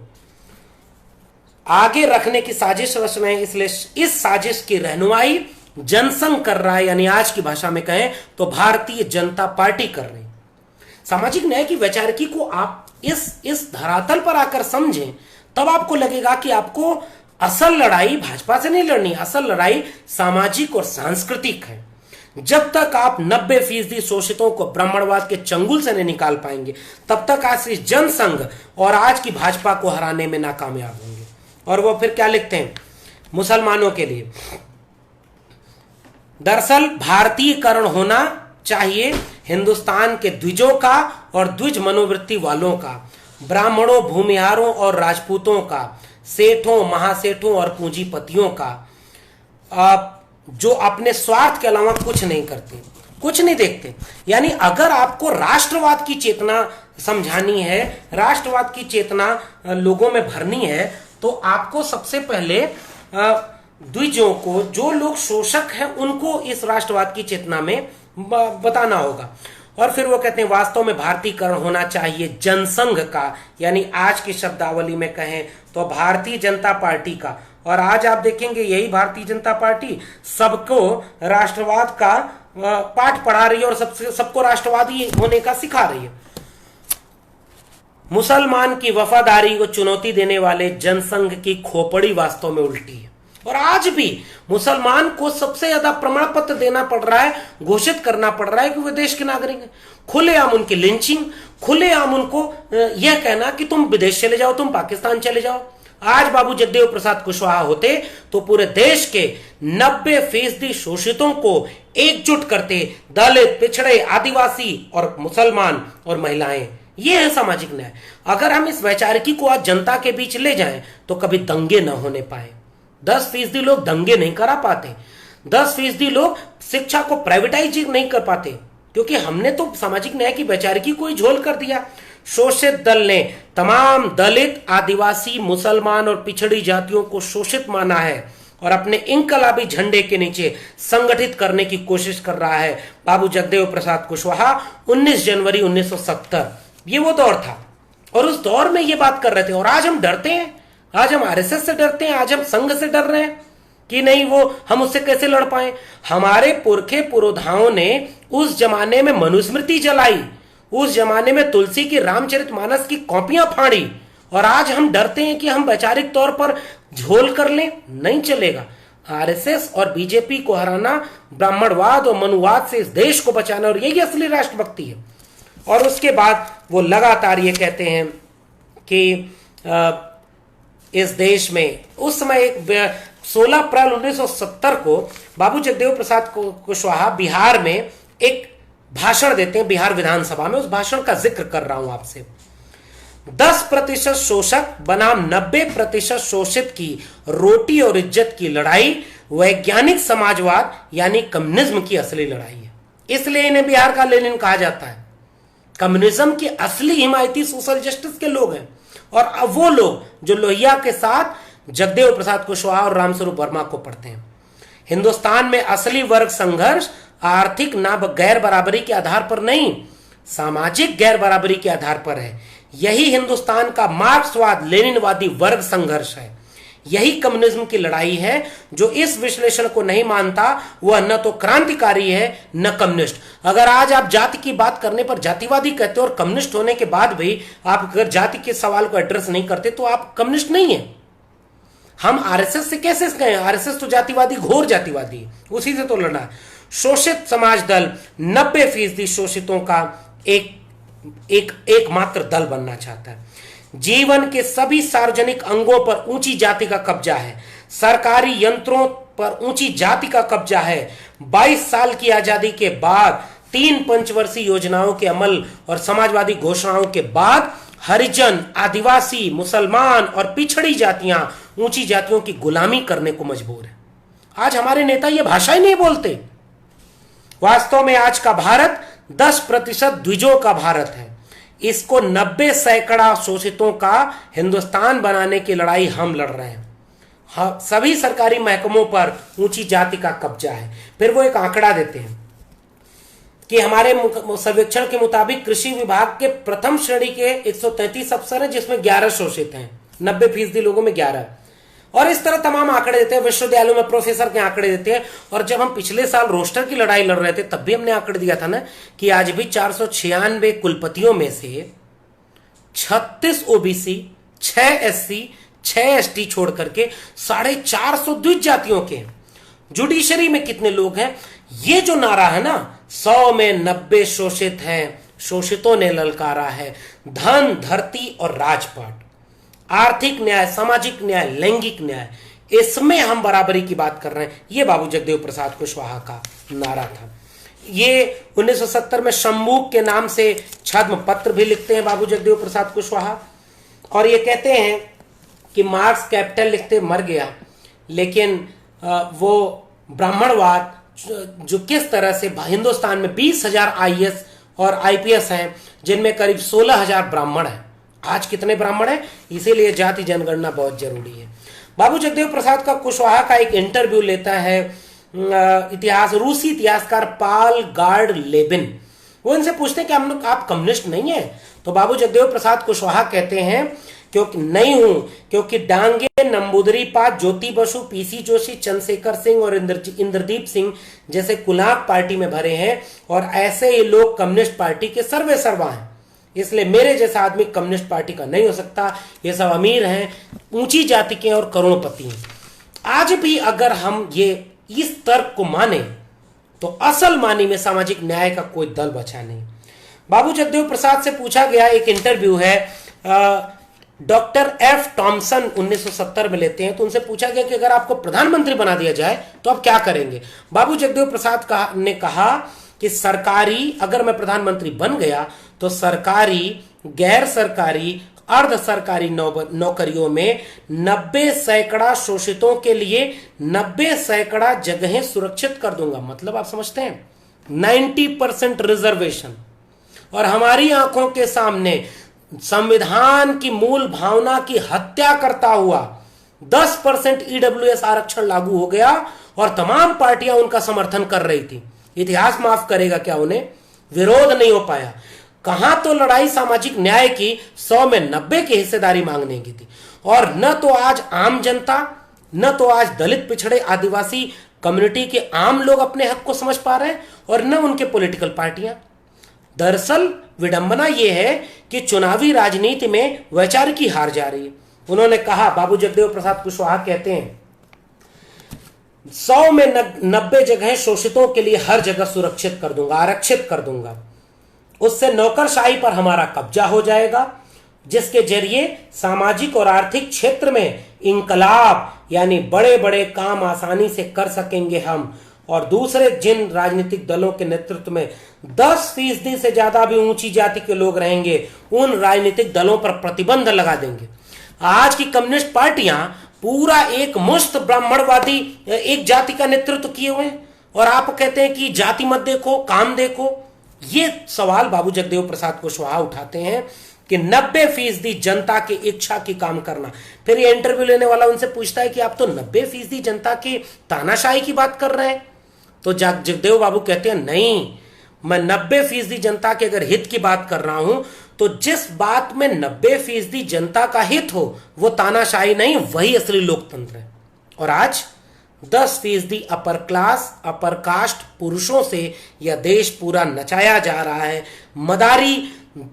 आगे रखने की साजिश रच रहे हैं, इसलिए इस साजिश की रहनुमाई जनसंघ कर रहा है, यानी आज की भाषा में कहें तो भारतीय जनता पार्टी कर रही है। सामाजिक न्याय की वैचारिकी को आप इस धरातल पर आकर समझें, तब आपको लगेगा कि आपको असल लड़ाई भाजपा से नहीं लड़नी, असल लड़ाई सामाजिक और सांस्कृतिक है। जब तक आप 90% शोषितों को ब्राह्मणवाद के चंगुल से नहीं निकाल पाएंगे, तब तक आज इस जनसंघ और आज की भाजपा को हराने में नाकामयाब होंगे। और वो फिर क्या लिखते हैं मुसलमानों के लिए? दरअसल भारतीयकरण होना चाहिए हिंदुस्तान के द्विजों का और द्विज मनोवृत्ति वालों का, ब्राह्मणों, भूमिहारों और राजपूतों का, सेठों, महासेठों और पूंजीपतियों का, जो अपने स्वार्थ के अलावा कुछ नहीं करते, कुछ नहीं देखते। यानी अगर आपको राष्ट्रवाद की चेतना समझानी है, राष्ट्रवाद की चेतना लोगों में भरनी है, तो आपको सबसे पहले द्विजों को, जो लोग शोषक हैं, उनको इस राष्ट्रवाद की चेतना में बताना होगा। और फिर वो कहते हैं वास्तव में भारतीयकरण होना चाहिए जनसंघ का, यानी आज की शब्दावली में कहें तो भारतीय जनता पार्टी का। और आज आप देखेंगे यही भारतीय जनता पार्टी सबको राष्ट्रवाद का पाठ पढ़ा रही है और सबको राष्ट्रवादी होने का सिखा रही है। मुसलमान की वफादारी को चुनौती देने वाले जनसंघ की खोपड़ी वास्तव में उल्टी है। और आज भी मुसलमान को सबसे ज्यादा प्रमाण पत्र देना पड़ रहा है, घोषित करना पड़ रहा है कि वे देश के नागरिक हैं। खुलेआम उनकी लिंचिंग, खुलेआम उनको यह कहना कि तुम विदेश चले जाओ, तुम पाकिस्तान चले जाओ। आज बाबू जगदेव प्रसाद कुशवाहा होते तो पूरे देश के 90% शोषितों को एकजुट करते, दलित, पिछड़े, आदिवासी और मुसलमान और महिलाएं ये है सामाजिक न्याय। अगर हम इस वैचारिकी को आज जनता के बीच ले जाएं तो कभी दंगे न होने पाए। 10% लोग दंगे नहीं करा पाते, 10% लोग शिक्षा को प्राइवेटाइज नहीं कर पाते, क्योंकि हमने तो सामाजिक न्याय की वैचारिकी को ही झोल कर दिया। शोषित दल ने तमाम दलित, आदिवासी, मुसलमान और पिछड़ी जातियों को शोषित माना है और अपने इंकलाबी झंडे के नीचे संगठित करने की कोशिश कर रहा है। बाबू जगदेव प्रसाद कुशवाहा 19 जनवरी 1970, ये वो दौर था और उस दौर में ये बात कर रहे थे। और आज हम डरते हैं, आज हम आरएसएस से डरते हैं, आज हम संघ से डर रहे हैं कि नहीं वो हम उससे कैसे लड़ पाए। हमारे पुरखे पुरोधाओं ने उस जमाने में मनुस्मृति जलाई, उस जमाने में तुलसी की रामचरितमानस की कॉपियां फाड़ी, और आज हम डरते हैं कि हम वैचारिक तौर पर झोल कर लें। नहीं चलेगा। आरएसएस और बीजेपी को हराना, ब्राह्मणवाद और मनुवाद से इस देश को बचाना, और यही असली राष्ट्रभक्ति है। और उसके बाद वो लगातार ये कहते हैं कि इस देश में उस समय 16 अप्रैल 1970 को बाबू जगदेव प्रसाद कुशवाहा बिहार में एक भाषण देते हैं, बिहार विधानसभा में। उस भाषण का जिक्र कर रहा हूं आपसे। 10% शोषक बनाम 90% शोषित की रोटी और इज्जत की लड़ाई वैज्ञानिक समाजवाद यानी कम्युनिज्म की असली लड़ाई है। इसलिए इन्हें बिहार का लेनिन कहा जाता है। कम्युनिज्म की असली हिमायती सोशल जस्टिस के लोग हैं, और अब वो लोग जो लोहिया के साथ जगदेव प्रसाद कुशवाहा और रामस्वरूप वर्मा को पढ़ते हैं। हिंदुस्तान में असली वर्ग संघर्ष आर्थिक ना गैर बराबरी के आधार पर नहीं, सामाजिक गैर बराबरी के आधार पर है। यही हिंदुस्तान का मार्क्सवाद लेनिनवादी वर्ग संघर्ष है। यही कम्युनिज्म की लड़ाई है। जो इस विश्लेषण को नहीं मानता वह न तो क्रांतिकारी है न कम्युनिस्ट। अगर आज आप जाति की बात करने पर जातिवादी कहते हो और कम्युनिस्ट होने के बाद भी आप अगर जाति के सवाल को एड्रेस नहीं करते तो आप कम्युनिस्ट नहीं है। हम आरएसएस से कैसे कहें? आरएसएस तो जातिवादी, घोर जातिवादी है, उसी से तो लड़ना है। शोषित समाज दल 90% शोषितों का एकमात्र दल बनना चाहता है। जीवन के सभी सार्वजनिक अंगों पर ऊंची जाति का कब्जा है। सरकारी यंत्रों पर ऊंची जाति का कब्जा है। 22 साल की आजादी के बाद 3 पंचवर्षीय योजनाओं के अमल और समाजवादी घोषणाओं के बाद हरिजन, आदिवासी, मुसलमान और पिछड़ी जातियां ऊंची जातियों की गुलामी करने को मजबूर है। आज हमारे नेता ये भाषा ही नहीं बोलते। वास्तव में आज का भारत 10% द्विजों का भारत है। इसको 90 सैकड़ा शोषितों का हिंदुस्तान बनाने की लड़ाई हम लड़ रहे हैं। सभी सरकारी महकमों पर ऊंची जाति का कब्जा है। फिर वो एक आंकड़ा देते हैं कि हमारे सर्वेक्षण के मुताबिक कृषि विभाग के प्रथम श्रेणी के 133 अफसर हैं, जिसमें 11 शोषित हैं। 90% लोगों में 11। और इस तरह तमाम आंकड़े देते हैं। विश्वविद्यालयों में प्रोफेसर के आंकड़े देते हैं। और जब हम पिछले साल रोस्टर की लड़ाई लड़ रहे थे तब भी हमने आंकड़े दिया था ना कि आज भी 496 कुलपतियों में से 36 ओबीसी, 6 एससी, 6 एसटी छोड़ करके 450 द्विज जातियों के हैं। जुडिशरी में कितने लोग हैं? ये जो नारा है ना, 100 में 90 शोषित हैं, शोषितों ने ललकारा है धन, धरती और राजपाट। आर्थिक न्याय, सामाजिक न्याय, लैंगिक न्याय, इसमें हम बराबरी की बात कर रहे हैं। यह बाबू जगदेव प्रसाद कुशवाहा का नारा था। ये 1970 में शंभूक के नाम से छद्म पत्र भी लिखते हैं बाबू जगदेव प्रसाद कुशवाहा, और ये कहते हैं कि मार्क्स कैपिटल लिखते मर गया, लेकिन वो ब्राह्मणवाद जो किस तरह से हिंदुस्तान में 20,000 आईएएस और आईपीएस हैं, जिनमें करीब 16,000 ब्राह्मण हैं। आज कितने ब्राह्मण हैं? इसीलिए जाति जनगणना बहुत जरूरी है। बाबू जगदेव प्रसाद का कुशवाहा का एक इंटरव्यू लेता है रूसी इतिहासकार पाल गार्ड लेबिन। वो इनसे पूछते हैं कि आप कम्युनिस्ट नहीं है? तो बाबू जगदेव प्रसाद कुशवाहा कहते हैं क्योंकि नहीं हूं, क्योंकि डांगे, नंबूदरी पाद, ज्योति बसु, पीसी जोशी, चंद्रशेखर सिंह और इंद्रदीप सिंह जैसे कुलाक पार्टी में भरे हैं, और ऐसे ही लोग कम्युनिस्ट पार्टी के सर्वे सर्वा हैं। इसलिए मेरे जैसा आदमी कम्युनिस्ट पार्टी का नहीं हो सकता। ये सब अमीर हैं, ऊंची जाति के और करोड़पति हैं। आज भी अगर हम ये इस तर्क को माने तो असल मानी में सामाजिक न्याय का कोई दल बचा नहीं। बाबू जगदेव प्रसाद से पूछा गया, एक इंटरव्यू है डॉक्टर एफ टॉमसन 1970 में लेते हैं, तो उनसे पूछा गया कि अगर आपको प्रधानमंत्री बना दिया जाए तो आप क्या करेंगे? बाबू जगदेव प्रसाद ने कहा कि सरकारी, अगर मैं प्रधानमंत्री बन गया तो सरकारी गैर सरकारी अर्ध सरकारी नौकरियों में 90% शोषितों के लिए 90% जगहें सुरक्षित कर दूंगा। मतलब आप समझते हैं 90% रिजर्वेशन। और हमारी आंखों के सामने संविधान की मूल भावना की हत्या करता हुआ 10% ईडब्ल्यूएस आरक्षण लागू हो गया और तमाम पार्टियां उनका समर्थन कर रही थी। इतिहास माफ करेगा क्या उन्हें, विरोध नहीं हो पाया। कहां तो लड़ाई सामाजिक न्याय की 100 में 90 की हिस्सेदारी मांगने की थी, और न तो आज आम जनता, न तो आज दलित पिछड़े आदिवासी कम्युनिटी के आम लोग अपने हक को समझ पा रहे हैं, और न उनके पॉलिटिकल पार्टियां। दरअसल विडंबना यह है कि चुनावी राजनीति में वैचारिकी हार जा रही है। उन्होंने कहा, बाबू जगदेव प्रसाद कुशवाहा कहते हैं, 100 में 90 जगहें शोषितों के लिए हर जगह सुरक्षित कर दूंगा, आरक्षित कर दूंगा। उससे नौकरशाही पर हमारा कब्जा हो जाएगा, जिसके जरिए सामाजिक और आर्थिक क्षेत्र में इंकलाब यानी बड़े बड़े काम आसानी से कर सकेंगे हम। और दूसरे जिन राजनीतिक दलों के नेतृत्व में 10% से ज्यादा भी ऊंची जाति के लोग रहेंगे, उन राजनीतिक दलों पर प्रतिबंध लगा देंगे। आज की कम्युनिस्ट पार्टियां पूरा एक मुश्त ब्राह्मणवादी एक जाति का नेतृत्व किए हुए हैं, और आप कहते हैं कि जाति मत देखो, काम देखो। ये सवाल बाबू जगदेव प्रसाद कुशवाहा उठाते हैं कि 90% जनता की इच्छा की काम करना। फिर ये इंटरव्यू लेने वाला उनसे पूछता है कि आप तो 90% जनता की तानाशाही की बात कर रहे हैं। तो जगदेव बाबू कहते हैं, नहीं, मैं 90% जनता के अगर हित की बात कर रहा हूं तो जिस बात में 90% जनता का हित हो वो तानाशाही नहीं, वही असली लोकतंत्र है। और आज 10% अपर क्लास, अपर कास्ट पुरुषों से यह देश पूरा नचाया जा रहा है। मदारी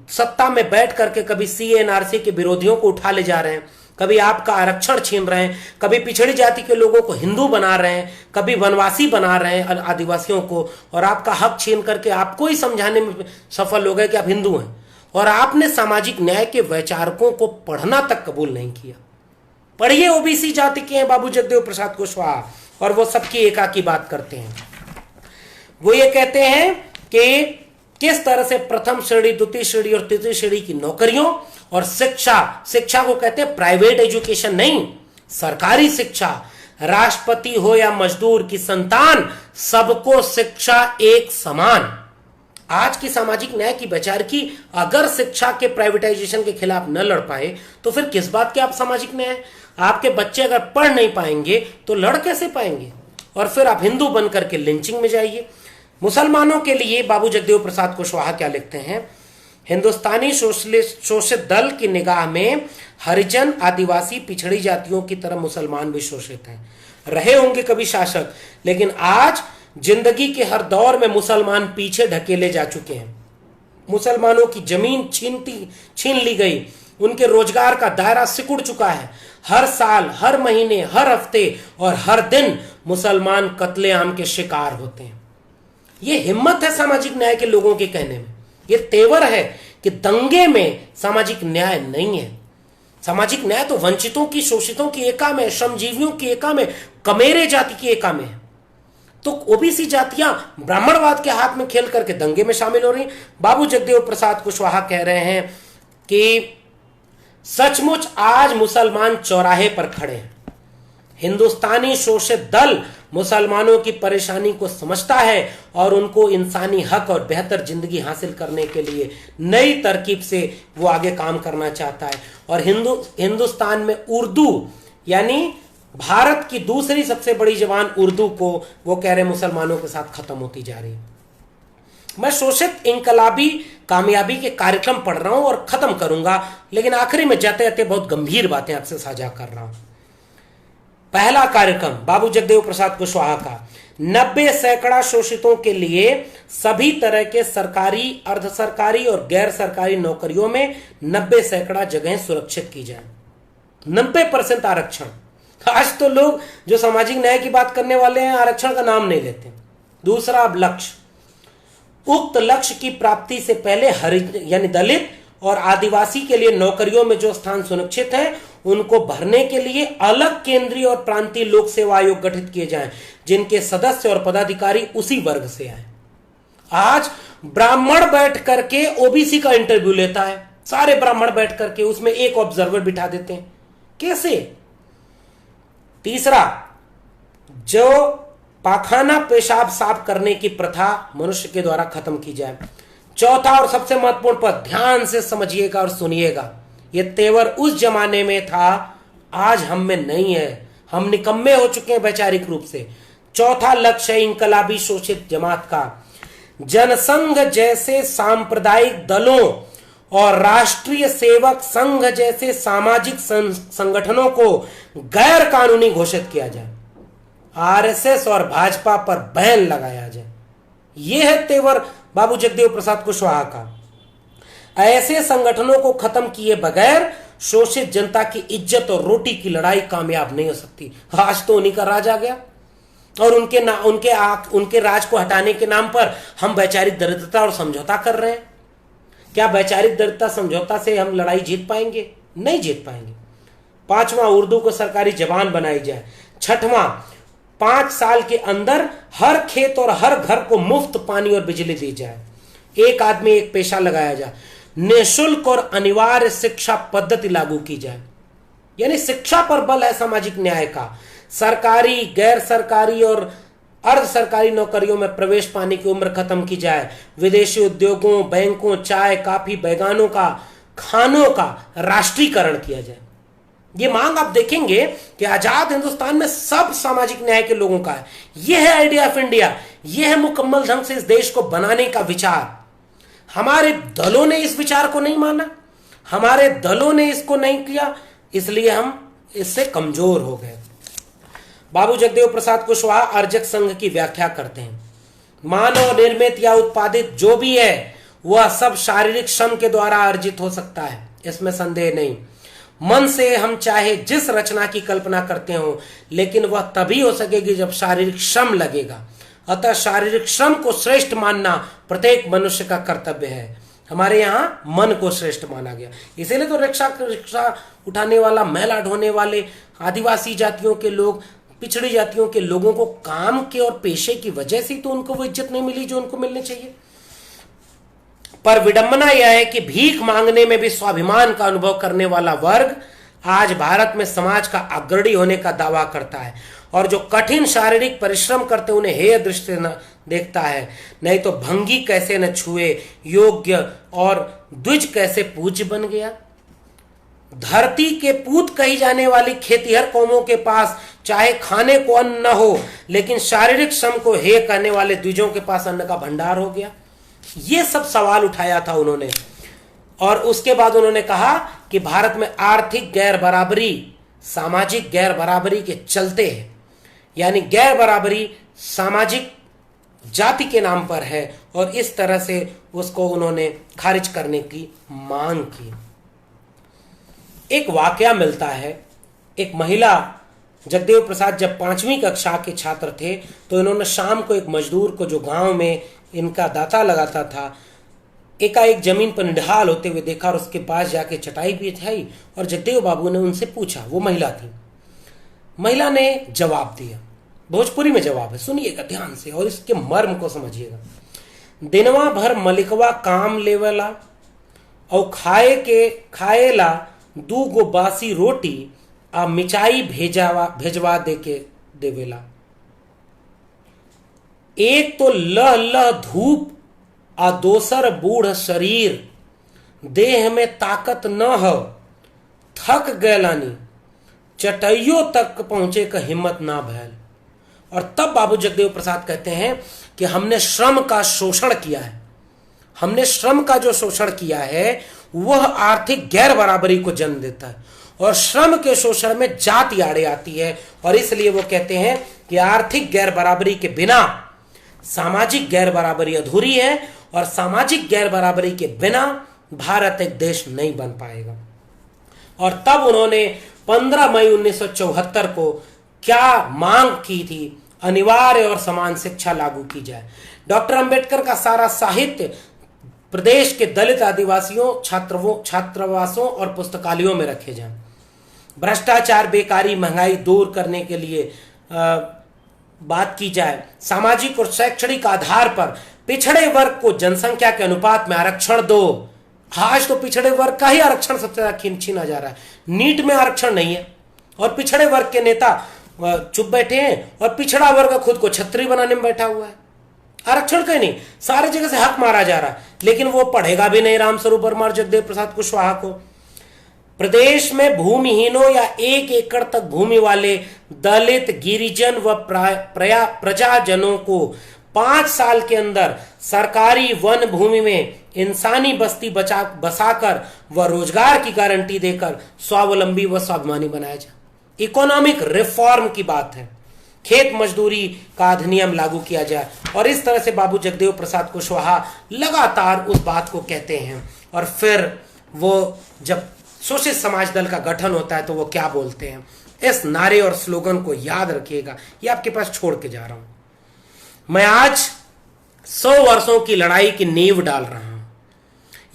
सत्ता में बैठ करके कभी सीएनआरसी के विरोधियों को उठा ले जा रहे हैं, कभी आपका आरक्षण छीन रहे हैं, कभी पिछड़ी जाति के लोगों को हिंदू बना रहे हैं, कभी वनवासी बना रहे हैं आदिवासियों को, और आपका हक छीन करके आपको ही समझाने में सफल हो गए कि आप हिंदू हैं। और आपने सामाजिक न्याय के वैचारकों को पढ़ना तक कबूल नहीं किया। पढ़िए, ओबीसी जाति के हैं बाबू जगदेव प्रसाद कुशवाहा, और वो सबकी एका की बात करते हैं। वो ये कहते हैं कि किस तरह से प्रथम श्रेणी, द्वितीय श्रेणी और तृतीय श्रेणी की नौकरियों और शिक्षा को कहते हैं प्राइवेट एजुकेशन नहीं, सरकारी शिक्षा, राष्ट्रपति हो या मजदूर की संतान, सबको शिक्षा एक समान। आज की सामाजिक न्याय की वैचारिकी अगर शिक्षा के प्राइवेटाइजेशन के खिलाफ न लड़ पाए तो फिर किस बात के आप सामाजिक न्याय? आपके बच्चे अगर पढ़ नहीं पाएंगे तो लड़ कैसे पाएंगे? और फिर आप हिंदू बनकर के लिंचिंग में जाइए। मुसलमानों के लिए बाबू जगदेव प्रसाद कुशवाहा क्या लिखते हैं, हिंदुस्तानी शोषित दल की निगाह में हरिजन, आदिवासी, पिछड़ी जातियों की तरह मुसलमान भी शोषित हैं। रहे होंगे कभी शासक, लेकिन आज जिंदगी के हर दौर में मुसलमान पीछे ढकेले जा चुके हैं। मुसलमानों की जमीन छीन ली गई, उनके रोजगार का दायरा सिकुड़ चुका है। हर साल, हर महीने, हर हफ्ते और हर दिन मुसलमान कत्लेआम के शिकार होते हैं। ये हिम्मत है सामाजिक न्याय के लोगों के कहने में, ये तेवर है कि दंगे में सामाजिक न्याय नहीं है। सामाजिक न्याय तो वंचितों की, शोषितों की एका में, श्रमजीवियों की एका में, कमेरे जाति की एका में है। तो ओबीसी जातियां ब्राह्मणवाद के हाथ में खेल करके दंगे में शामिल हो रही। बाबू जगदेव प्रसाद कुशवाहा कह रहे हैं कि सचमुच आज मुसलमान चौराहे पर खड़े हैं। हिंदुस्तानी शोषित दल मुसलमानों की परेशानी को समझता है और उनको इंसानी हक और बेहतर जिंदगी हासिल करने के लिए नई तरकीब से वो आगे काम करना चाहता है। और हिंदुस्तान में उर्दू यानी भारत की दूसरी सबसे बड़ी जबान उर्दू को वो कह रहे मुसलमानों के साथ खत्म होती जा रही है। मैं शोषित इंकलाबी कामयाबी के कार्यक्रम पढ़ रहा हूं और खत्म करूंगा, लेकिन आखिरी में जाते जाते बहुत गंभीर बातें आपसे साझा कर रहा हूं। पहला कार्यक्रम बाबू जगदेव प्रसाद कुशवाहा का, 90% शोषितों के लिए सभी तरह के सरकारी, अर्ध सरकारी और गैर सरकारी नौकरियों में 90% जगहें सुरक्षित की जाए। 90% आरक्षण। आज तो लोग जो सामाजिक न्याय की बात करने वाले हैं आरक्षण का नाम नहीं लेते। दूसरा, अब लक्ष्य, उक्त लक्ष्य की प्राप्ति से पहले हरिजन यानी दलित और आदिवासी के लिए नौकरियों में जो स्थान सुनिश्चित है उनको भरने के लिए अलग केंद्रीय और प्रांतीय लोक सेवा आयोग गठित किए जाएं, जिनके सदस्य और पदाधिकारी उसी वर्ग से आए। आज ब्राह्मण बैठ करके ओबीसी का इंटरव्यू लेता है, सारे ब्राह्मण बैठ करके उसमें एक ऑब्जर्वर बिठा देते हैं, कैसे? तीसरा, जो पाखाना पेशाब साफ करने की प्रथा मनुष्य के द्वारा खत्म की जाए। चौथा और सबसे महत्वपूर्ण पद, ध्यान से समझिएगा और सुनिएगा, ये तेवर उस जमाने में था, आज हम में नहीं है, हम निकम्मे हो चुके हैं वैचारिक रूप से। चौथा लक्ष्य है इंकलाबी शोषित जमात का, जनसंघ जैसे सांप्रदायिक दलों और राष्ट्रीय सेवक संघ जैसे सामाजिक संगठनों को गैर कानूनी घोषित किया जाए, आरएसएस और भाजपा पर बैन लगाया जाए। यह है तेवर बाबू जगदेव प्रसाद कुशवाहा का। ऐसे संगठनों को खत्म किए बगैर शोषित जनता की इज्जत और रोटी की लड़ाई कामयाब नहीं हो सकती। आज तो उन्हीं का राज आ गया और उनके राज को हटाने के नाम पर हम वैचारिक दरिद्रता और समझौता कर रहे हैं। क्या वैचारिक दरिद्रता समझौता से हम लड़ाई जीत पाएंगे? नहीं जीत पाएंगे। पांचवा, उर्दू को सरकारी जबान बनाई जाए। छठवां, 5 साल के अंदर हर खेत और हर घर को मुफ्त पानी और बिजली दी जाए। एक आदमी एक पेशा लगाया जाए। निःशुल्क और अनिवार्य शिक्षा पद्धति लागू की जाए, यानी शिक्षा पर बल है सामाजिक न्याय का। सरकारी, गैर सरकारी और अर्ध सरकारी नौकरियों में प्रवेश पाने की उम्र खत्म की जाए। विदेशी उद्योगों, बैंकों, चाय, काफी, बैगानों का, खानों का राष्ट्रीयकरण किया जाए। ये मांग आप देखेंगे कि आजाद हिंदुस्तान में सब सामाजिक न्याय के लोगों का है। यह है आइडिया ऑफ इंडिया, यह है मुकम्मल ढंग से इस देश को बनाने का विचार। हमारे दलों ने इस विचार को नहीं माना, हमारे दलों ने इसको नहीं किया, इसलिए हम इससे कमजोर हो गए। बाबू जगदेव प्रसाद कुशवाहा अर्जक संघ की व्याख्या करते हैं, मानव निर्मित या उत्पादित जो भी है वह सब शारीरिक श्रम के द्वारा अर्जित हो सकता है, इसमें संदेह नहीं। मन से हम चाहे जिस रचना की कल्पना करते हो, लेकिन वह तभी हो सकेगी जब शारीरिक श्रम लगेगा। अतः शारीरिक श्रम को श्रेष्ठ मानना प्रत्येक मनुष्य का कर्तव्य है। हमारे यहाँ मन को श्रेष्ठ माना गया, इसीलिए तो रिक्शा उठाने वाला, महिला ढोने वाले, आदिवासी जातियों के लोग, पिछड़ी जातियों के लोगों को काम के और पेशे की वजह से तो उनको वो इज्जत नहीं मिली जो उनको मिलनी चाहिए। पर विडंबना यह है कि भीख मांगने में भी स्वाभिमान का अनुभव करने वाला वर्ग आज भारत में समाज का अग्रणी होने का दावा करता है, और जो कठिन शारीरिक परिश्रम करते उन्हें हेय दृष्टि न देखता है। नहीं तो भंगी कैसे न छुए, योग्य और द्विज कैसे पूज्य बन गया। धरती के पूत कही जाने वाली खेतीहर कौमों के पास चाहे खाने को अन्न न हो, लेकिन शारीरिक श्रम को हेय करने वाले द्विजों के पास अन्न का भंडार हो गया। ये सब सवाल उठाया था उन्होंने, और उसके बाद उन्होंने कहा कि भारत में आर्थिक गैर बराबरी सामाजिक गैर बराबरी के चलते है, यानी गैर बराबरी सामाजिक जाति के नाम पर है, और इस तरह से उसको उन्होंने खारिज करने की मांग की। एक वाकया मिलता है, एक महिला, जगदेव प्रसाद जब 5वीं कक्षा के छात्र थे तो इन्होंने शाम को एक मजदूर को, जो गांव में इनका दाता लगाता था, एकाएक जमीन पर निढाल होते हुए देखा और उसके पास जाके चटाई बिछाई और जगदेव बाबू ने उनसे पूछा, वो महिला थी, महिला ने जवाब दिया, भोजपुरी में जवाब है, सुनिएगा ध्यान से और इसके मर्म को समझिएगा। दिनवा भर मलिकवा काम लेवला और खाएला 2 गो बासी रोटी आ मिचाई भेजवा देके देवेला। एक तो लह लह धूप आ दोसर बूढ़ शरीर, देह में ताकत न हो, थक गैलानी, चटइयो तक पहुंचे का हिम्मत ना भैल। और तब बाबू जगदेव प्रसाद कहते हैं कि हमने श्रम का शोषण किया है, हमने श्रम का जो शोषण किया है वह आर्थिक गैर बराबरी को जन्म देता है, और श्रम के शोषण में जाति आड़े आती है, और इसलिए वो कहते हैं कि आर्थिक गैर बराबरी के बिना सामाजिक गैर बराबरी अधूरी है, और सामाजिक गैर बराबरी के बिना भारत एक देश नहीं बन पाएगा। और तब उन्होंने 15 मई 1974 को क्या मांग की थी, अनिवार्य और समान शिक्षा लागू की जाए। डॉक्टर अंबेडकर का सारा साहित्य प्रदेश के दलित आदिवासियों, छात्रावासों और पुस्तकालयों में रखे जाएं। भ्रष्टाचार, बेकारी, महंगाई दूर करने के लिए बात की जाए। सामाजिक और शैक्षणिक आधार पर पिछड़े वर्ग को जनसंख्या के अनुपात में आरक्षण दो। आज तो पिछड़े वर्ग का ही आरक्षण सबसे ज्यादा छीना जा रहा है। नीट में आरक्षण नहीं है और पिछड़े वर्ग के नेता चुप बैठे हैं और पिछड़ा वर्ग खुद को छत्री बनाने में बैठा हुआ है। आरक्षण कहीं नहीं, सारे जगह से हक मारा जा रहा है, लेकिन वो पढ़ेगा भी नहीं रामस्वरूप वर्मा और जगदेव प्रसाद कुशवाहा को। प्रदेश में भूमिहीनों या 1 एकड़ तक भूमि वाले दलित, गिरिजन व प्रजाजनों को 5 साल के अंदर सरकारी वन भूमि में इंसानी बस्ती बसाकर व रोजगार की गारंटी देकर स्वावलंबी व स्वाभिमानी बनाया जाए। इकोनॉमिक रिफॉर्म की बात है। खेत मजदूरी का अधिनियम लागू किया जाए और इस तरह से बाबू जगदेव प्रसाद कुशवाहा लगातार उस बात को कहते हैं। और फिर वो जब शोषित समाज दल का गठन होता है तो वो क्या बोलते हैं, इस नारे और स्लोगन को याद रखिएगा, ये आपके पास छोड़ के जा रहा हूं। मैं आज 100 वर्षों की लड़ाई की नींव डाल रहा हूं।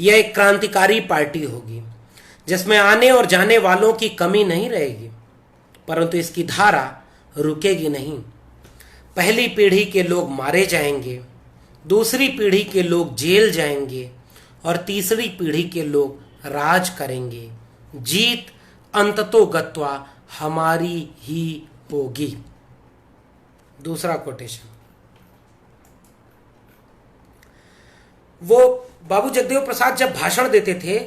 यह एक क्रांतिकारी पार्टी होगी जिसमें आने और जाने वालों की कमी नहीं रहेगी, परंतु इसकी धारा रुकेगी नहीं। पहली पीढ़ी के लोग मारे जाएंगे, दूसरी पीढ़ी के लोग जेल जाएंगे और तीसरी पीढ़ी के लोग राज करेंगे। जीत अंततो गत्वा हमारी ही होगी। दूसरा कोटेशन, वो बाबू जगदेव प्रसाद जब भाषण देते थे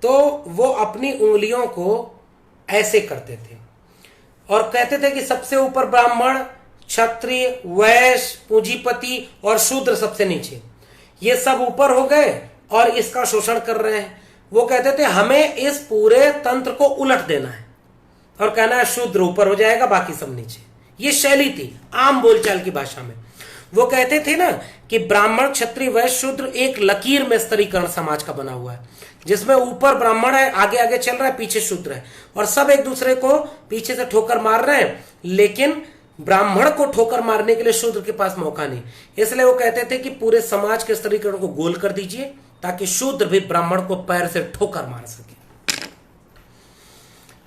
तो वो अपनी उंगलियों को ऐसे करते थे और कहते थे कि सबसे ऊपर ब्राह्मण, क्षत्रिय, वैश्य, पूंजीपति और शूद्र सबसे नीचे, ये सब ऊपर हो गए और इसका शोषण कर रहे हैं। वो कहते थे हमें इस पूरे तंत्र को उलट देना है और कहना है शूद्र ऊपर हो जाएगा, बाकी सब नीचे। ये शैली थी आम बोलचाल की भाषा में। वो कहते थे ना कि ब्राह्मण, क्षत्रिय, वैश्य, शूद्र एक लकीर में स्तरीकरण समाज का बना हुआ है, जिसमें ऊपर ब्राह्मण है, आगे आगे चल रहा है, पीछे शूद्र है और सब एक दूसरे को पीछे से ठोकर मार रहे हैं, लेकिन ब्राह्मण को ठोकर मारने के लिए शूद्र के पास मौका नहीं। इसलिए वो कहते थे कि पूरे समाज के स्तरीकरण को गोल कर दीजिए ताकि शूद्र भी ब्राह्मण को पैर से ठोकर मार सके।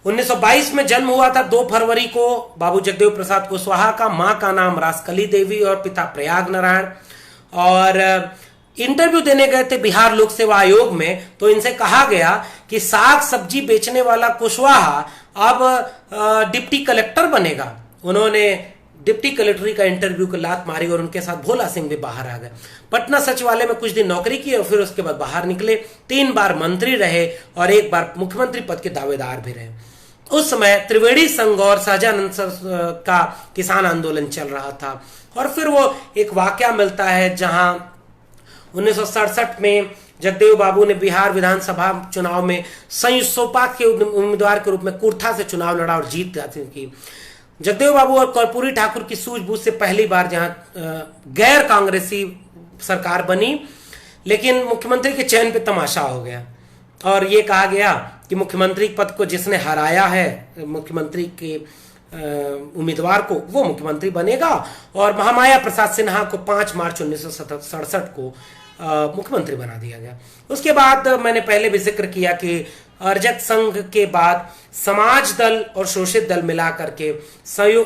1922 में जन्म हुआ था 2 फरवरी को बाबू जगदेव प्रसाद कुशवाहा का। मां का नाम रासकली देवी और पिता प्रयाग नारायण। और इंटरव्यू देने गए थे बिहार लोक सेवा आयोग में, तो इनसे कहा गया कि साग सब्जी बेचने वाला कुशवाहा अब डिप्टी कलेक्टर बनेगा। उन्होंने डिप्टी कलेक्टरी का इंटरव्यू को लात मारी और उनके साथ भोला सिंह भी बाहर आ गए। पटना सचिवालय में कुछ दिन नौकरी की और फिर उसके बाद बाहर निकले। 3 बार मंत्री रहे और 1 बार मुख्यमंत्री पद के दावेदार भी रहे। उस समय त्रिवेणी संघ और सहजानंद का किसान आंदोलन चल रहा था। और फिर वो एक वाकया मिलता है जहां 1967 में जगदेव बाबू ने बिहार विधानसभा चुनाव में संयुक्त सोपात के उम्मीदवार के रूप में कुर्था से चुनाव लड़ा और जीत हासिल की। जगदेव बाबू और कर्पूरी ठाकुर की सूझबूझ से पहली बार जहां गैर कांग्रेसी सरकार बनी, लेकिन मुख्यमंत्री के चयन पे तमाशा हो गया और ये कहा गया कि मुख्यमंत्री पद को जिसने हराया है मुख्यमंत्री के उम्मीदवार को, वो मुख्यमंत्री बनेगा। और महामाया प्रसाद सिन्हा को 5 मार्च 1967 को मुख्यमंत्री बना दिया गया। उसके बाद मैंने पहले भी जिक्र किया कि अर्जक संघ के बाद समाज दल और शोषित दल मिला करके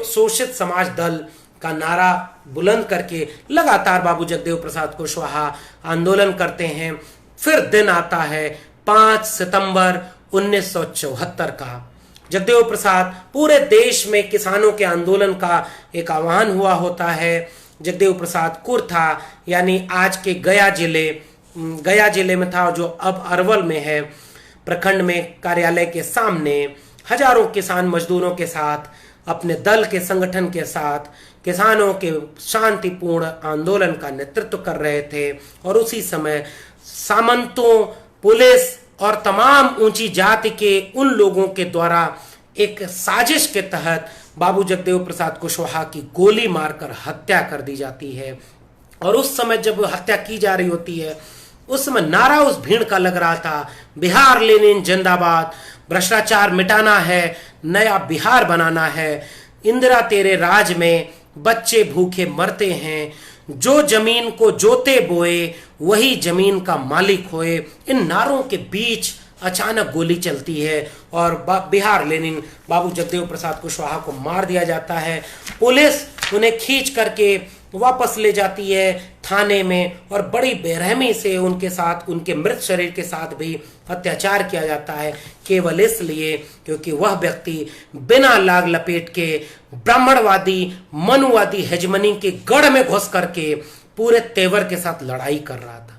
शोषित समाज दल का नारा बुलंद करके लगातार बाबू जगदेव प्रसाद कुशवाहा आंदोलन करते हैं। फिर दिन आता है 5 सितंबर 1974 का। जगदेव प्रसाद पूरे देश में किसानों के आंदोलन का एक आह्वान हुआ होता है। जगदेव प्रसाद कुर्था यानी आज के गया जिले में था, जो अब अरवल में है, प्रखंड में कार्यालय के सामने हजारों किसान मजदूरों के साथ, अपने दल के संगठन के साथ किसानों के शांतिपूर्ण आंदोलन का नेतृत्व कर रहे थे। और उसी समय सामंतों, पुलिस और तमाम ऊंची जाति के उन लोगों के द्वारा एक साजिश के तहत बाबू जगदेव प्रसाद कुशवाहा की गोली मारकर हत्या कर दी जाती है। और उस समय जब हत्या की जा रही होती है, उस समय नारा उस भीड़ का लग रहा था, बिहार लेनिन जिंदाबाद, भ्रष्टाचार मिटाना है, नया बिहार बनाना है, इंदिरा तेरे राज में बच्चे भूखे मरते हैं, जो जमीन को जोते बोए वही जमीन का मालिक होए। इन नारों के बीच अचानक गोली चलती है और बिहार लेनिन बाबू जगदेव प्रसाद कुशवाहा को मार दिया जाता है। पुलिस उन्हें खींच करके वापस ले जाती है थाने में और बड़ी बेरहमी से उनके साथ, उनके मृत शरीर के साथ भी अत्याचार किया जाता है, केवल इसलिए क्योंकि वह व्यक्ति बिना लाग लपेट के ब्राह्मणवादी मनुवादी हेजमनी के गढ़ में घुस करके पूरे तेवर के साथ लड़ाई कर रहा था।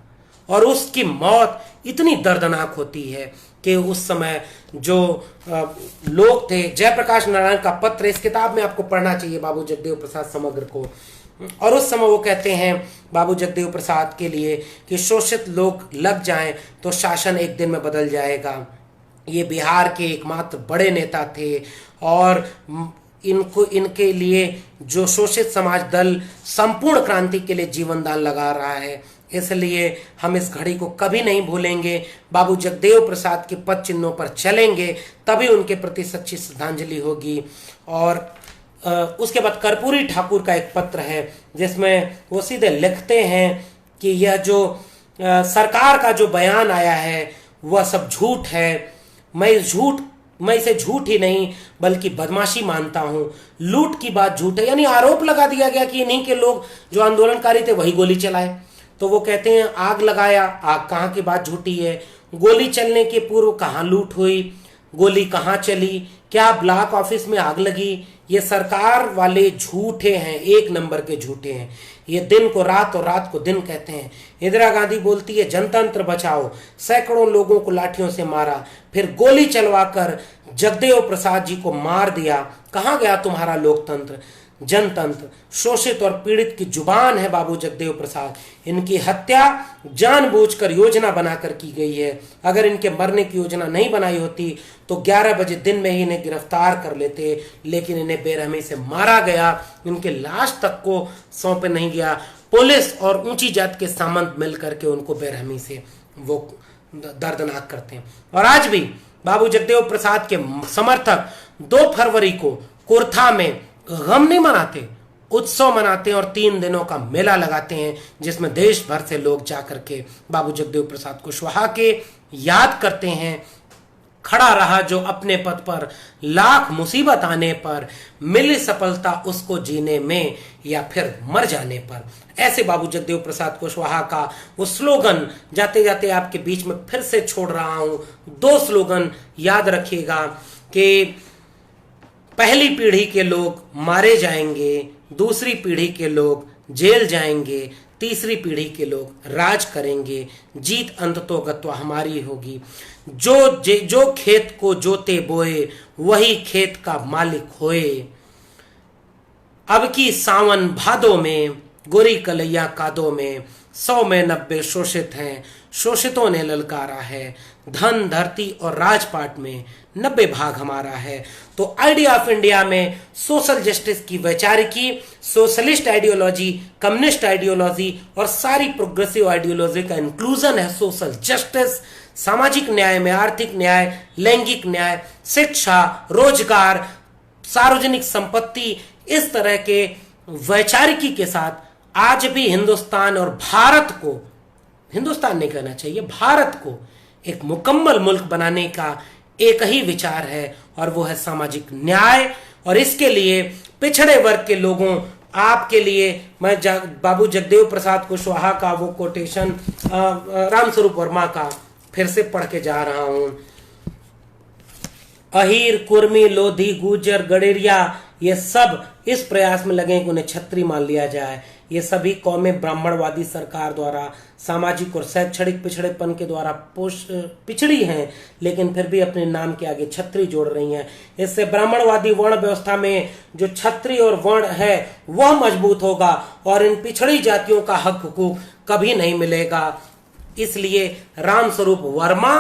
और उसकी मौत इतनी दर्दनाक होती है कि उस समय जो लोग थे, जयप्रकाश नारायण का पत्र इस किताब में आपको पढ़ना चाहिए, बाबू जगदेव प्रसाद समग्र को। और उस समय वो कहते हैं बाबू जगदेव प्रसाद के लिए कि शोषित लोग लग जाएं तो शासन एक दिन में बदल जाएगा। ये बिहार के एकमात्र बड़े नेता थे और इनके लिए जो शोषित समाज दल संपूर्ण क्रांति के लिए जीवन दान लगा रहा है, इसलिए हम इस घड़ी को कभी नहीं भूलेंगे। बाबू जगदेव प्रसाद के पद चिन्हों पर चलेंगे, तभी उनके प्रति सच्ची श्रद्धांजलि होगी। और उसके बाद कर्पूरी ठाकुर का एक पत्र है जिसमें वो सीधे लिखते हैं कि यह जो सरकार का जो बयान आया है वह सब झूठ है। मैं इसे झूठ ही नहीं बल्कि बदमाशी मानता हूं। लूट की बात झूठ है, यानी आरोप लगा दिया गया कि इन्हीं के लोग जो आंदोलनकारी थे वही गोली चलाए। तो वो कहते हैं आग लगाया, आग कहाँ की बात झूठी है। गोली चलने के पूर्व कहाँ लूट हुई, गोली कहाँ चली, क्या ब्लॉक ऑफिस में आग लगी। ये सरकार वाले झूठे हैं, एक नंबर के झूठे हैं। ये दिन को रात और रात को दिन कहते हैं। इंदिरा गांधी बोलती है जनतंत्र बचाओ, सैकड़ों लोगों को लाठियों से मारा, फिर गोली चलवाकर जगदेव प्रसाद जी को मार दिया। कहाँ गया तुम्हारा लोकतंत्र जनतंत्र। शोषित और पीड़ित की जुबान है बाबू जगदेव प्रसाद। इनकी हत्या जानबूझकर योजना बनाकर की गई है। अगर इनके मरने की योजना नहीं बनाई होती तो 11 बजे दिन में ही इन्हें गिरफ्तार कर लेते, लेकिन इन्हें बेरहमी से मारा गया। इनके लाश तक को सौंपे नहीं गया। पुलिस और ऊंची जात के सामंत मिलकर के उनको बेरहमी से वो दर्दनाक करते हैं। और आज भी बाबू जगदेव प्रसाद के समर्थक 2 फरवरी को कुर्था में गम नहीं मनाते, उत्सव मनाते हैं और 3 दिनों का मेला लगाते हैं जिसमें देश भर से लोग जाकर के बाबू जगदेव प्रसाद कुशवाहा के याद करते हैं। खड़ा रहा जो अपने पद पर, लाख मुसीबत आने पर, मिली सफलता उसको जीने में या फिर मर जाने पर। ऐसे बाबू जगदेव प्रसाद कुशवाहा का वो स्लोगन जाते जाते आपके बीच में फिर से छोड़ रहा हूं। 2 स्लोगन याद रखिएगा कि पहली पीढ़ी के लोग मारे जाएंगे, दूसरी पीढ़ी के लोग जेल जाएंगे, तीसरी पीढ़ी के लोग राज करेंगे। जीत अंततोगत्वा हमारी होगी। जो खेत को जोते बोए वही खेत का मालिक होए। अब की सावन भादों में गोरी कलैया कादों में 100 में 90 शोषित हैं, शोषितों ने ललकारा है। धन धरती और राजपाट में 90 भाग हमारा है। तो आइडिया ऑफ इंडिया में सोशल जस्टिस की वैचारिकी, सोशलिस्ट आइडियोलॉजी, कम्युनिस्ट आइडियोलॉजी और सारी प्रोग्रेसिव आइडियोलॉजी का इंक्लूजन है। सोशल जस्टिस, सामाजिक न्याय में आर्थिक न्याय, लैंगिक न्याय, शिक्षा, रोजगार, सार्वजनिक संपत्ति, इस तरह के वैचारिकी के साथ आज भी हिंदुस्तान और भारत को, हिंदुस्तान नहीं कहना चाहिए, भारत को एक मुकम्मल मुल्क बनाने का एक ही विचार है और वो है सामाजिक न्याय। और इसके लिए पिछड़े वर्ग के लोगों, आपके लिए मैं बाबू जगदेव प्रसाद कुशवाहा का वो कोटेशन रामस्वरूप वर्मा का फिर से पढ़ के जा रहा हूं। अहीर, कुर्मी, लोधी, गुर्जर, गडेरिया, ये सब इस प्रयास में लगे कि उन्हें छत्री मान लिया जाए। ये सभी कौमें ब्राह्मणवादी सरकार द्वारा सामाजिक और शैक्षणिक पिछड़ेपन के द्वारा पिछड़ी हैं, लेकिन फिर भी अपने नाम के आगे छत्री जोड़ रही हैं। इससे ब्राह्मणवादी वर्ण व्यवस्था में जो छत्री और वर्ण है वह मजबूत होगा और इन पिछड़ी जातियों का हक हुकूक कभी नहीं मिलेगा। इसलिए रामस्वरूप वर्मा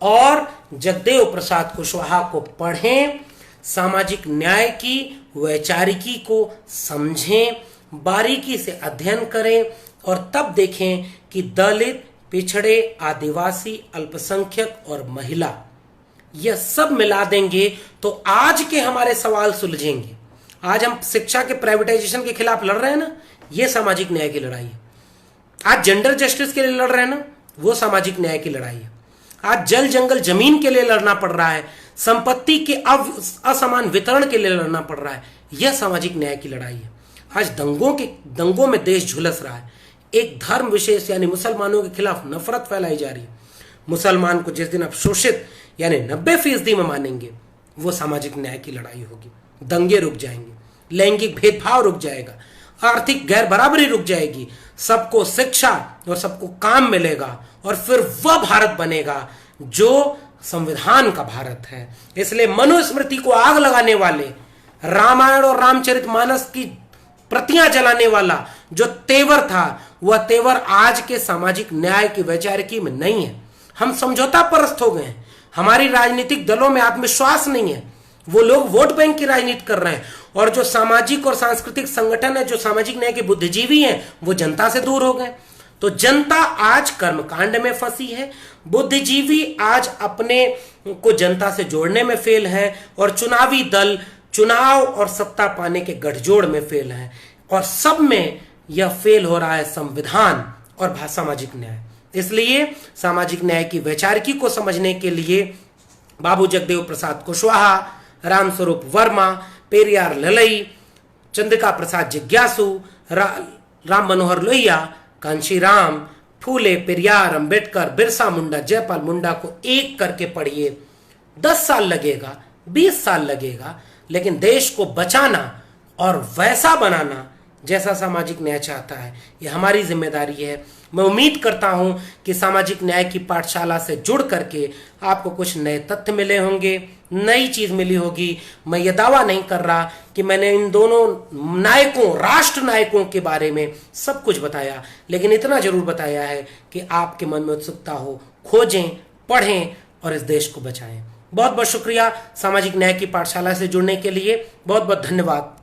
और जगदेव प्रसाद कुशवाहा को पढ़ें, सामाजिक न्याय की वैचारिकी को समझें, बारीकी से अध्ययन करें और तब देखें कि दलित, पिछड़े, आदिवासी, अल्पसंख्यक और महिला यह सब मिला देंगे तो आज के हमारे सवाल सुलझेंगे। आज हम शिक्षा के प्राइवेटाइजेशन के खिलाफ लड़ रहे हैं ना, यह सामाजिक न्याय की लड़ाई है। आज जेंडर जस्टिस के लिए लड़ रहे हैं ना, वो सामाजिक न्याय की लड़ाई है। आज जल जंगल जमीन के लिए लड़ना पड़ रहा है, संपत्ति के असमान वितरण के लिए लड़ना पड़ रहा है, यह सामाजिक न्याय की लड़ाई है। आज दंगों में देश झुलस रहा है। एक धर्म विशेष यानी मुसलमानों के खिलाफ नफरत फैलाई जा रही है। मुसलमान को जिस दिन आप शोषित यानी 90% में मानेंगे, वो सामाजिक न्याय की लड़ाई होगी। दंगे रुक जाएंगे, लैंगिक भेदभाव रुक जाएगा, आर्थिक गैर बराबरी रुक जाएगी, सबको शिक्षा और सबको काम मिलेगा, और फिर वह भारत बनेगा जो संविधान का भारत है। इसलिए मनुस्मृति को आग लगाने वाले, रामायण और रामचरितमानस की प्रतियां जलाने वाला जो तेवर था, वह तेवर आज के सामाजिक न्याय की वैचारिकी में नहीं है। हम समझौता परस्त हो गए हैं। हमारी राजनीतिक दलों में आत्मविश्वास नहीं है। वो लोग वोट बैंक की राजनीति कर रहे हैं, और जो सामाजिक और सांस्कृतिक संगठन है, जो सामाजिक न्याय के बुद्धिजीवी हैं, वो जनता से दूर हो गए। तो जनता आज कर्मकांड में फंसी है, बुद्धिजीवी आज अपने को जनता से जोड़ने में फेल है, और चुनावी दल चुनाव और सत्ता पाने के गठजोड़ में फेल है। और सब में यह फेल हो रहा है संविधान और सामाजिक न्याय। इसलिए सामाजिक न्याय की वैचारिकी को समझने के लिए बाबू जगदेव प्रसाद कुशवाहा, रामस्वरूप वर्मा, पेरियार ललई, चंद्रिका प्रसाद जिज्ञासु, राम मनोहर लोहिया, कांशीराम, फूले, पेरियार, अंबेडकर, बिरसा मुंडा, जयपाल मुंडा को एक करके पढ़िए। 10 साल लगेगा, 20 साल लगेगा, लेकिन देश को बचाना और वैसा बनाना जैसा सामाजिक न्याय चाहता है, ये हमारी जिम्मेदारी है। मैं उम्मीद करता हूं कि सामाजिक न्याय की पाठशाला से जुड़ करके आपको कुछ नए तथ्य मिले होंगे, नई चीज मिली होगी। मैं ये दावा नहीं कर रहा कि मैंने इन दोनों नायकों, राष्ट्र नायकों के बारे में सब कुछ बताया, लेकिन इतना जरूर बताया है कि आपके मन में उत्सुकता हो, खोजें, पढ़ें और इस देश को बचाएं। बहुत बहुत शुक्रिया सामाजिक न्याय की पाठशाला से जुड़ने के लिए। बहुत बहुत धन्यवाद।